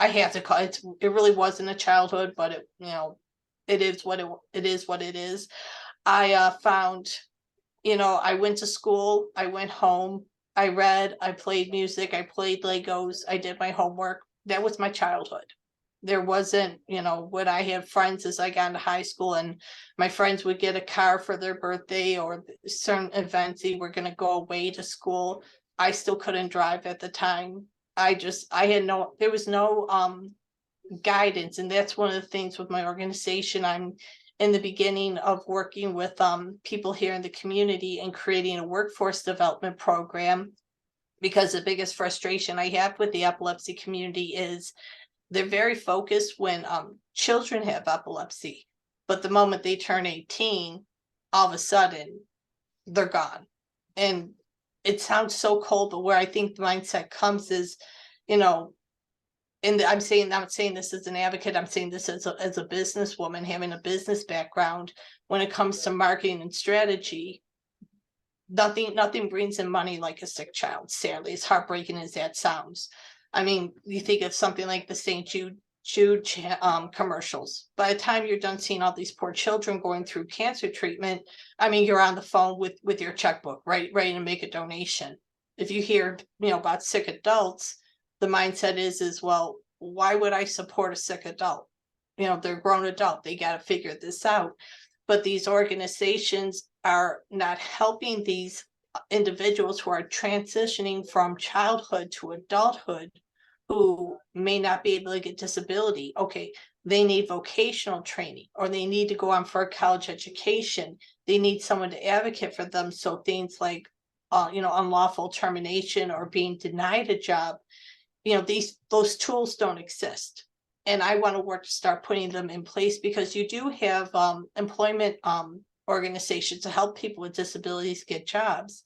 I have to call it really wasn't a childhood, but it is what it is. I found, I went to school, I went home, I read, I played music, I played Legos, I did my homework. That was my childhood. There wasn't, when I had friends as I got into high school, and my friends would get a car for their birthday or certain events, they were going to go away to school. I still couldn't drive at the time. There was no guidance. And that's one of the things with my organization. I'm in the beginning of working with people here in the community and creating a workforce development program, because the biggest frustration I have with the epilepsy community is they're very focused when children have epilepsy, but the moment they turn 18, all of a sudden they're gone. And it sounds so cold, but where I think the mindset comes is, and I'm not saying this as an advocate, I'm saying this as a businesswoman having a business background. When it comes to marketing and strategy, nothing brings in money like a sick child, sadly, as heartbreaking as that sounds. I mean, you think of something like the St. Jude commercials. By the time you're done seeing all these poor children going through cancer treatment, I mean, you're on the phone with your checkbook, right, ready to make a donation. If you hear, about sick adults, the mindset is, well, why would I support a sick adult? They're a grown adult, they got to figure this out. But these organizations are not helping these individuals who are transitioning from childhood to adulthood, who may not be able to get disability. Okay, they need vocational training, or they need to go on for a college education. They need someone to advocate for them. So things like, unlawful termination or being denied a job, those tools don't exist. And I want to work to start putting them in place, because you do have employment organizations to help people with disabilities get jobs.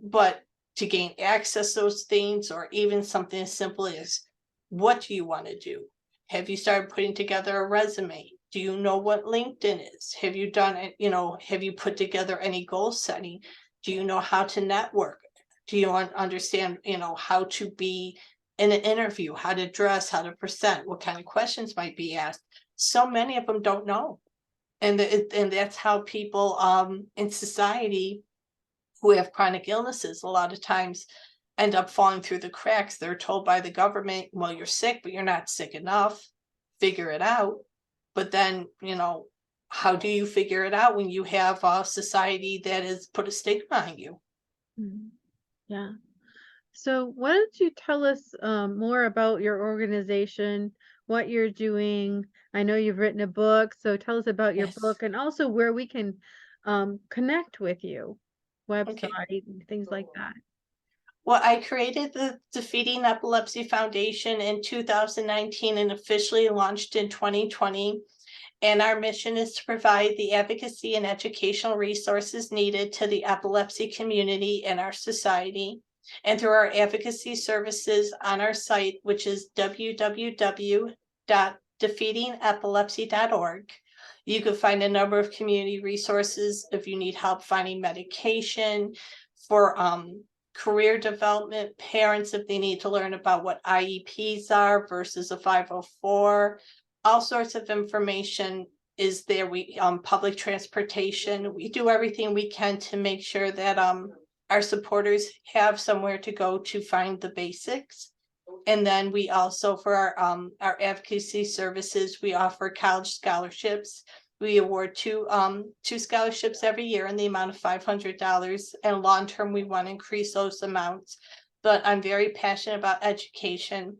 But to gain access to those things, or even something as simple as, what do you want to do? Have you started putting together a resume? Do you know what LinkedIn is? Have you done it? Have you put together any goal setting? Do you know how to network? Do you understand, how to be in an interview, how to dress, how to present, what kind of questions might be asked? So many of them don't know. And that's how people in society who have chronic illnesses a lot of times end up falling through the cracks. They're told by the government, well, you're sick, but you're not sick enough. Figure it out. But then, how do you figure it out when you have a society that has put a stigma on you? Mhm. Yeah. So, why don't you tell us more about your organization, what you're doing? I know you've written a book, so tell us about your Yes. book, and also where we can connect with you, Okay. website, and things like that. Well, I created the Defeating Epilepsy Foundation in 2019 and officially launched in 2020. And our mission is to provide the advocacy and educational resources needed to the epilepsy community and our society. And through our advocacy services on our site, which is www.defeatingepilepsy.org, you can find a number of community resources if you need help finding medication, for career development, parents if they need to learn about what IEPs are versus a 504. All sorts of information is there. We public transportation. We do everything we can to make sure that our supporters have somewhere to go to find the basics. And then we also, for our advocacy services, we offer college scholarships. We award two scholarships every year in the amount of $500, and long term we want to increase those amounts. But I'm very passionate about education,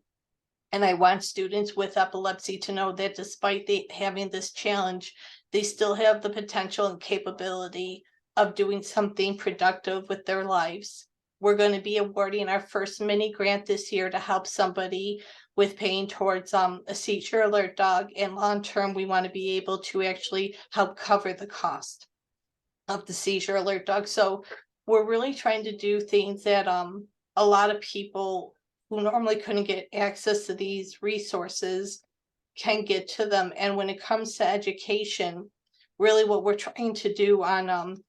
and I want students with epilepsy to know that despite having this challenge, they still have the potential and capability of doing something productive with their lives. We're going to be awarding our first mini grant this year to help somebody with paying towards a seizure alert dog. And long term, we want to be able to actually help cover the cost of the seizure alert dog. So we're really trying to do things that a lot of people who normally couldn't get access to these resources can get to them. And when it comes to education, really what we're trying to do on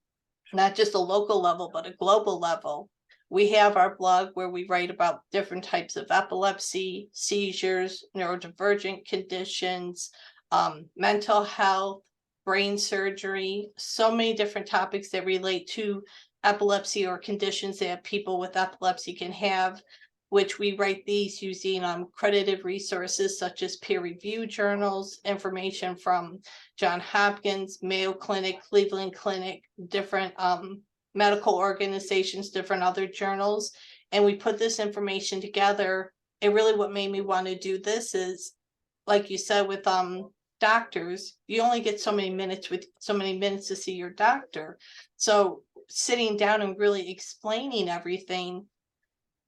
not just a local level, but a global level. We have our blog where we write about different types of epilepsy, seizures, neurodivergent conditions, mental health, brain surgery, so many different topics that relate to epilepsy or conditions that people with epilepsy can have, which we write these using credited resources such as peer-reviewed journals, information from Johns Hopkins, Mayo Clinic, Cleveland Clinic, different medical organizations, different other journals. And we put this information together. And really what made me want to do this is, like you said, with doctors, you only get so many minutes to see your doctor. So sitting down and really explaining everything,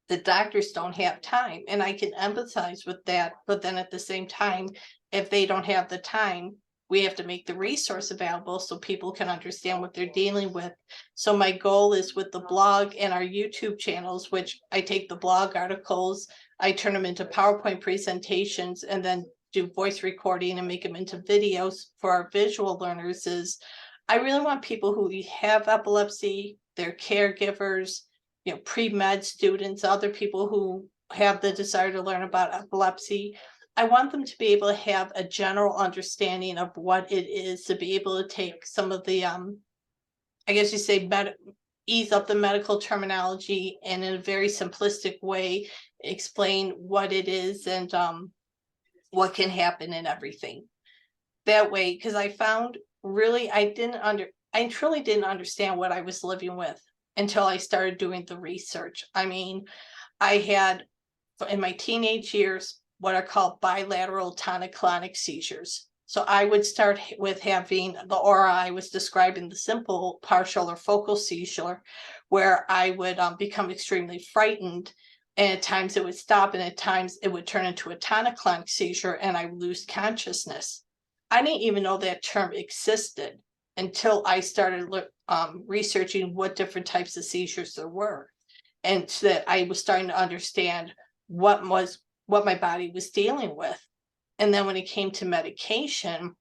the doctors don't have time, and I can empathize with that. But then at the same time, if they don't have the time, we have to make the resource available so people can understand what they're dealing with. So my goal is with the blog and our YouTube channels, which I take the blog articles, I turn them into PowerPoint presentations, and then do voice recording and make them into videos for our visual learners. Is I really want people who have epilepsy, their caregivers, pre-med students, other people who have the desire to learn about epilepsy. I want them to be able to have a general understanding of what it is, to be able to take some of the, I guess you say, ease up the medical terminology, and in a very simplistic way, explain what it is and what can happen and everything. That way, because I found really, I truly didn't understand what I was living with until I started doing the research. I mean, I had in my teenage years what are called bilateral tonic-clonic seizures. So I would start with having the aura I was describing, the simple partial or focal seizure, where I would become extremely frightened, and at times it would stop, and at times it would turn into a tonic-clonic seizure, and I would lose consciousness. I didn't even know that term existed until I started researching what different types of seizures there were, and so that I was starting to understand what my body was dealing with. And then when it came to medication,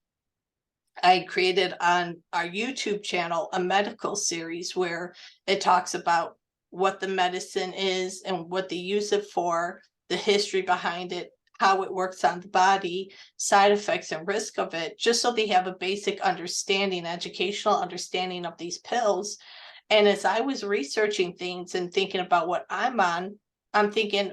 I created on our YouTube channel a medical series where it talks about what the medicine is and what they use it for, the history behind it, how it works on the body, side effects and risk of it, just so they have a basic understanding, educational understanding of these pills. And as I was researching things and thinking about what I'm on, I'm thinking,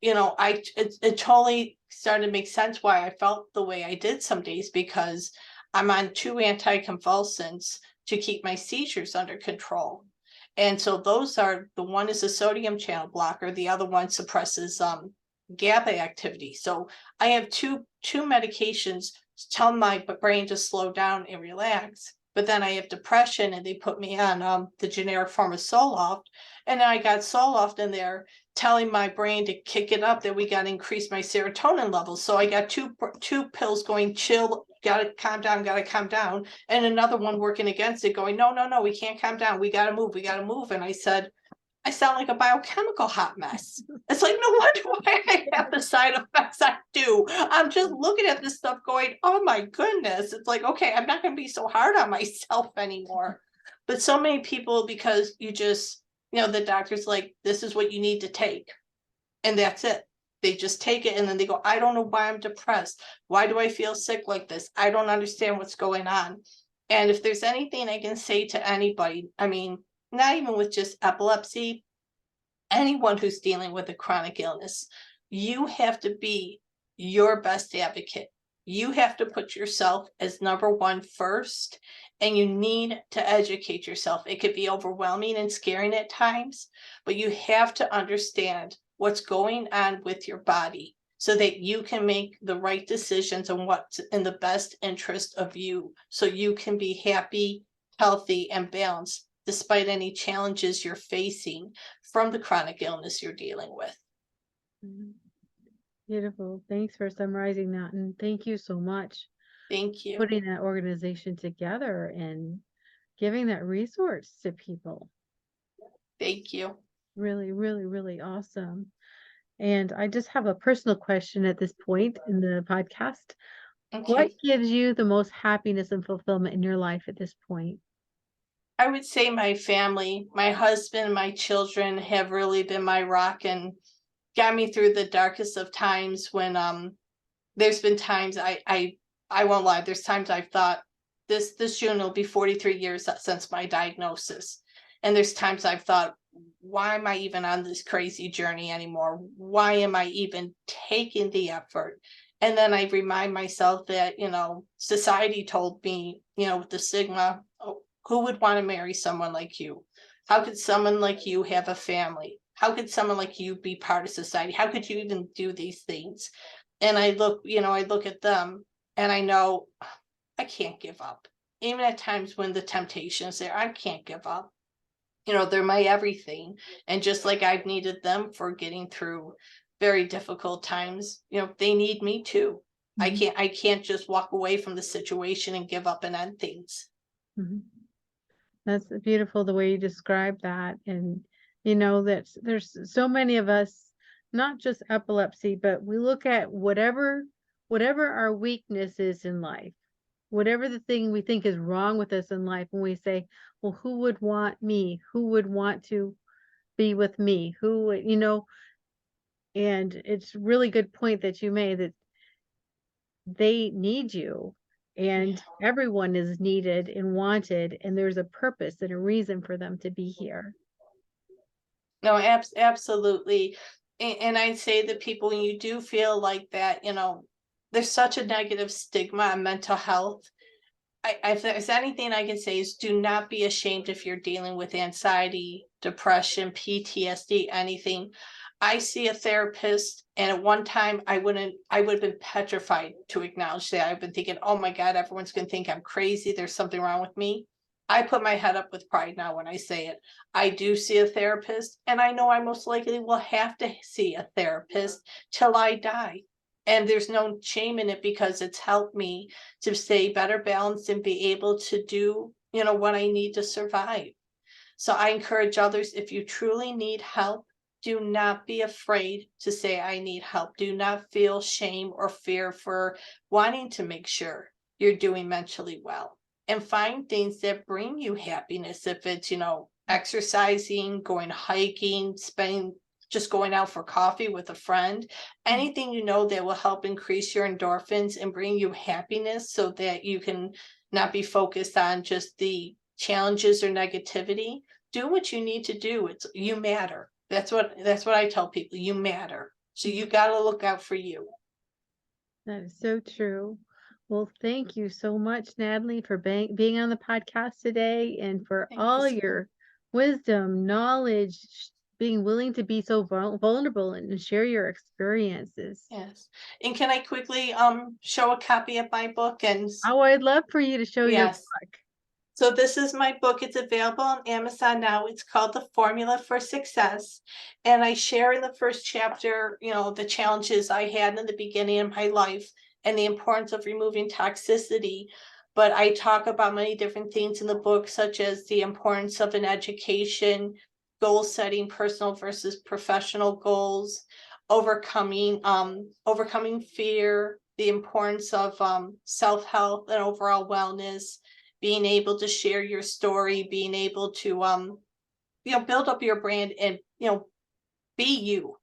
it totally started to make sense why I felt the way I did some days, because I'm on 2 anticonvulsants to keep my seizures under control. And so those are, the one is a sodium channel blocker, the other one suppresses GABA activity. So I have two medications to tell my brain to slow down and relax. but then I have depression, and they put me on the generic form of Zoloft, and then I got Zoloft in there telling my brain to kick it up, that we got to increase my serotonin levels. So I got two pills going, chill, gotta calm down, and another one working against it, going, no, we can't calm down, we gotta move. And I said, I sound like a biochemical hot mess. It's like, no wonder why I have the side effects I do. I'm just looking at this stuff going, oh my goodness. It's like, okay, I'm not going to be so hard on myself anymore. But so many people, because you just, the doctor's like, this is what you need to take. And that's it. They just take it, and then they go, I don't know why I'm depressed. Why do I feel sick like this? I don't understand what's going on. And if there's anything I can say to anybody, I mean, not even with just epilepsy, anyone who's dealing with a chronic illness, you have to be your best advocate. You have to put yourself as number one first, and you need to educate yourself. It could be overwhelming and scaring at times, but you have to understand what's going on with your body so that you can make the right decisions on what's in the best interest of you, so you can be happy, healthy, and balanced despite any challenges you're facing from the chronic illness you're dealing with. Beautiful. Thanks for summarizing that. And thank you so much. Thank you. Putting that organization together and giving that resource to people. Thank you. Really, really, really awesome. And I just have a personal question at this point in the podcast. Okay. What gives you the most happiness and fulfillment in your life at this point? I would say my family, my husband, my children have really been my rock and got me through the darkest of times when there's been times I won't lie, there's times I've thought this June will be 43 years since my diagnosis. And there's times I've thought, why am I even on this crazy journey anymore? Why am I even taking the effort? And then I remind myself that, society told me, with the stigma, oh, who would want to marry someone like you? How could someone like you have a family? How could someone like you be part of society? How could you even do these things? And I look at them and I know I can't give up. Even at times when the temptation is there, I can't give up. They're my everything. And just like I've needed them for getting through very difficult times, they need me too. Mm-hmm. I can't just walk away from the situation and give up and end things. Mm-hmm. That's beautiful the way you describe that. And that there's so many of us, not just epilepsy, but we look at whatever our weakness is in life, whatever the thing we think is wrong with us in life, and we say, well, who would want me? Who would want to be with me? Who would, and it's a really good point that you made, that they need you, and everyone is needed and wanted, and there's a purpose and a reason for them to be here. No, absolutely. And I'd say that people, when you do feel like that, there's such a negative stigma on mental health. If there's anything I can say is, do not be ashamed if you're dealing with anxiety, depression, PTSD, anything. I see a therapist, and at one time I would have been petrified to acknowledge that. I've been thinking, oh my God, everyone's going to think I'm crazy. There's something wrong with me. I put my head up with pride now when I say it. I do see a therapist, and I know I most likely will have to see a therapist till I die. And there's no shame in it, because it's helped me to stay better balanced and be able to do, what I need to survive. So I encourage others, if you truly need help, do not be afraid to say, I need help. Do not feel shame or fear for wanting to make sure you're doing mentally well. And find things that bring you happiness. If it's, exercising, going hiking, just going out for coffee with a friend, anything that will help increase your endorphins and bring you happiness, so that you can not be focused on just the challenges or negativity. Do what you need to do. You matter. That's what I tell people. You matter. So you got to look out for you. That is so true. Well, thank you so much, Natalie, for being on the podcast today, and for all your wisdom, knowledge, being willing to be so vulnerable and share your experiences. Yes. And can I quickly show a copy of my book? And oh, I'd love for you to show your yes, book. So this is my book. It's available on Amazon now. It's called The Formula for Success. And I share in the first chapter, the challenges I had in the beginning of my life and the importance of removing toxicity. But I talk about many different things in the book, such as the importance of an education, goal setting, personal versus professional goals, overcoming fear, the importance of self-help and overall wellness, being able to share your story, being able to build up your brand and be you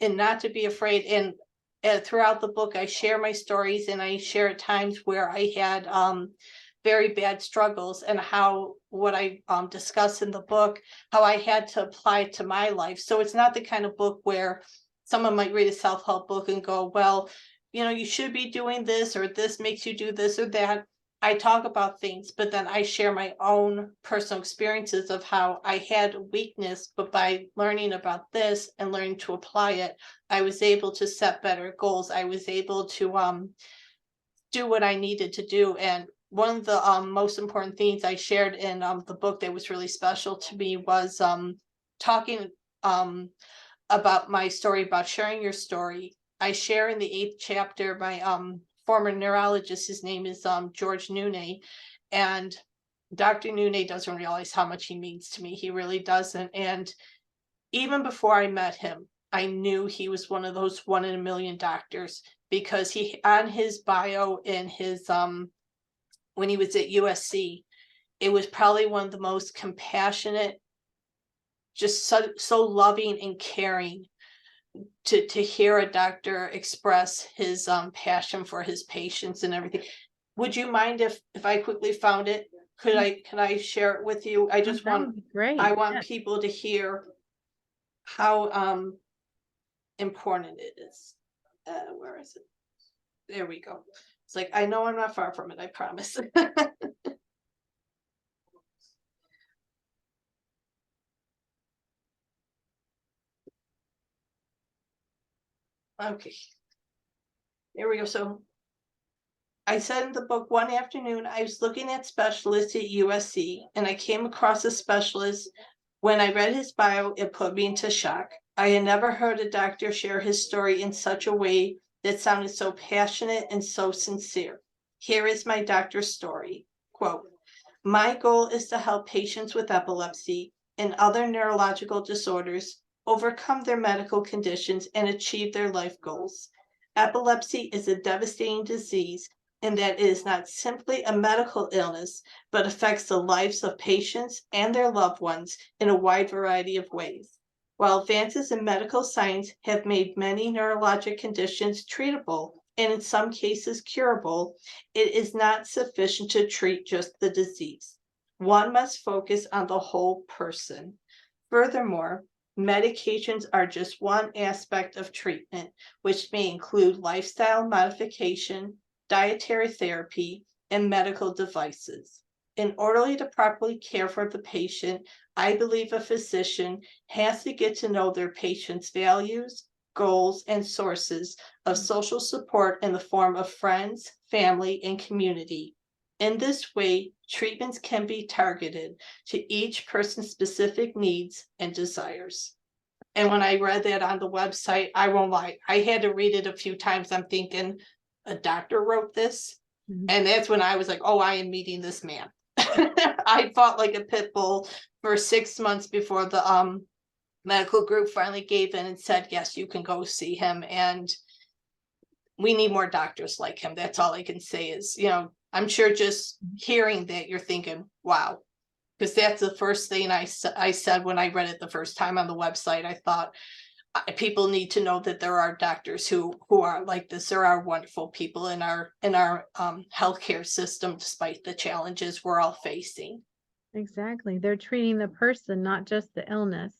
and not to be afraid. And throughout the book, I share my stories, and I share at times where I had very bad struggles, and how what I discuss in the book, how I had to apply it to my life. So it's not the kind of book where someone might read a self-help book and go, well, you should be doing this, or this makes you do this or that. I talk about things, but then I share my own personal experiences of how I had weakness, but by learning about this and learning to apply it, I was able to set better goals. I was able to do what I needed to do. And one of the most important things I shared in the book that was really special to me was talking about my story, about sharing your story. I share in the 8th chapter my former neurologist, his name is George Nune, and Dr. Nune doesn't realize how much he means to me. He really doesn't. And even before I met him, I knew he was one of those 1 in a million doctors, because he, on his bio in his when he was at USC, it was probably one of the most compassionate, just so loving and caring to hear a doctor express his passion for his patients and everything. Would you mind if I quickly found it? Can I share it with you? I just That want would be great. I want Yes. people to hear how important it is. Where is it? There we go. It's like, I know I'm not far from it, I promise. Okay. There we go. So I said in the book, one afternoon, I was looking at specialists at USC, and I came across a specialist. When I read his bio, it put me into shock. I had never heard a doctor share his story in such a way that sounded so passionate and so sincere. Here is my doctor's story. Quote, my goal is to help patients with epilepsy and other neurological disorders overcome their medical conditions and achieve their life goals. Epilepsy is a devastating disease in that it is not simply a medical illness, but affects the lives of patients and their loved ones in a wide variety of ways. While advances in medical science have made many neurologic conditions treatable and in some cases curable, it is not sufficient to treat just the disease. One must focus on the whole person. Furthermore, medications are just one aspect of treatment, which may include lifestyle modification, dietary therapy, and medical devices. In order to properly care for the patient, I believe a physician has to get to know their patient's values, goals, and sources of social support in the form of friends, family, and community. In this way, treatments can be targeted to each person's specific needs and desires. And when I read that on the website, I won't lie, I had to read it a few times. I'm thinking, a doctor wrote this? And that's when I was like, oh, I am meeting this man. I fought like a pit bull for 6 months before the medical group finally gave in and said, yes, you can go see him. And we need more doctors like him. That's all I can say is, I'm sure just hearing that you're thinking, wow, because that's the first thing I said when I read it the first time on the website. I thought, people need to know that there are doctors who are like this. There are wonderful people in our healthcare system, despite the challenges we're all facing. Exactly. They're treating the person, not just the illness,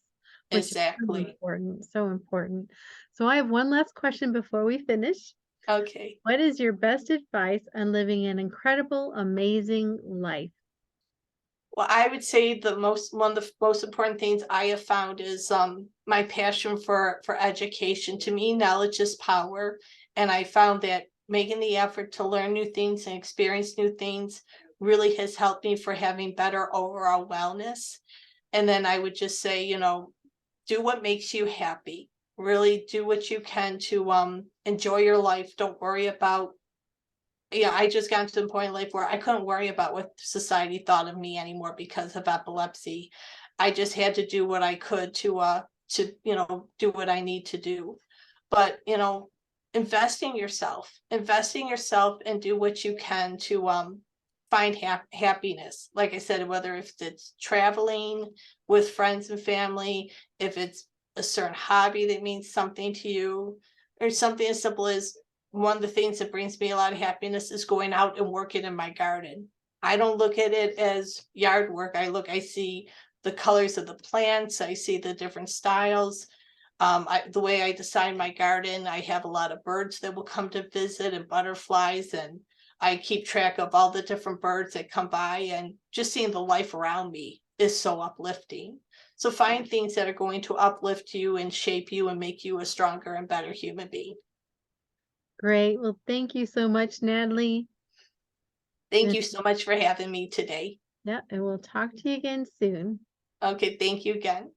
which is so Exactly. important, so important. So I have one last question before we finish. Okay. What is your best advice on living an incredible, amazing life? Well, I would say one of the most important things I have found is my passion for education. To me, knowledge is power, and I found that making the effort to learn new things and experience new things really has helped me for having better overall wellness. And then I would just say, do what makes you happy. Really do what you can to enjoy your life. Don't worry about, I just got to the point in life where I couldn't worry about what society thought of me anymore because of epilepsy. I just had to do what I could to do what I need to do. But invest in yourself and do what you can to find happiness. Like I said, whether if it's traveling with friends and family, if it's a certain hobby that means something to you, or something as simple as, one of the things that brings me a lot of happiness is going out and working in my garden. I don't look at it as yard work. I see the colors of the plants, I see the different styles. The way I design my garden, I have a lot of birds that will come to visit and butterflies, and I keep track of all the different birds that come by, and just seeing the life around me is so uplifting. So find things that are going to uplift you and shape you and make you a stronger and better human being. Great. Well, thank you so much, Natalie. Thank And you so much for having me today. yeah, and we'll talk to you again soon. Okay, thank you again.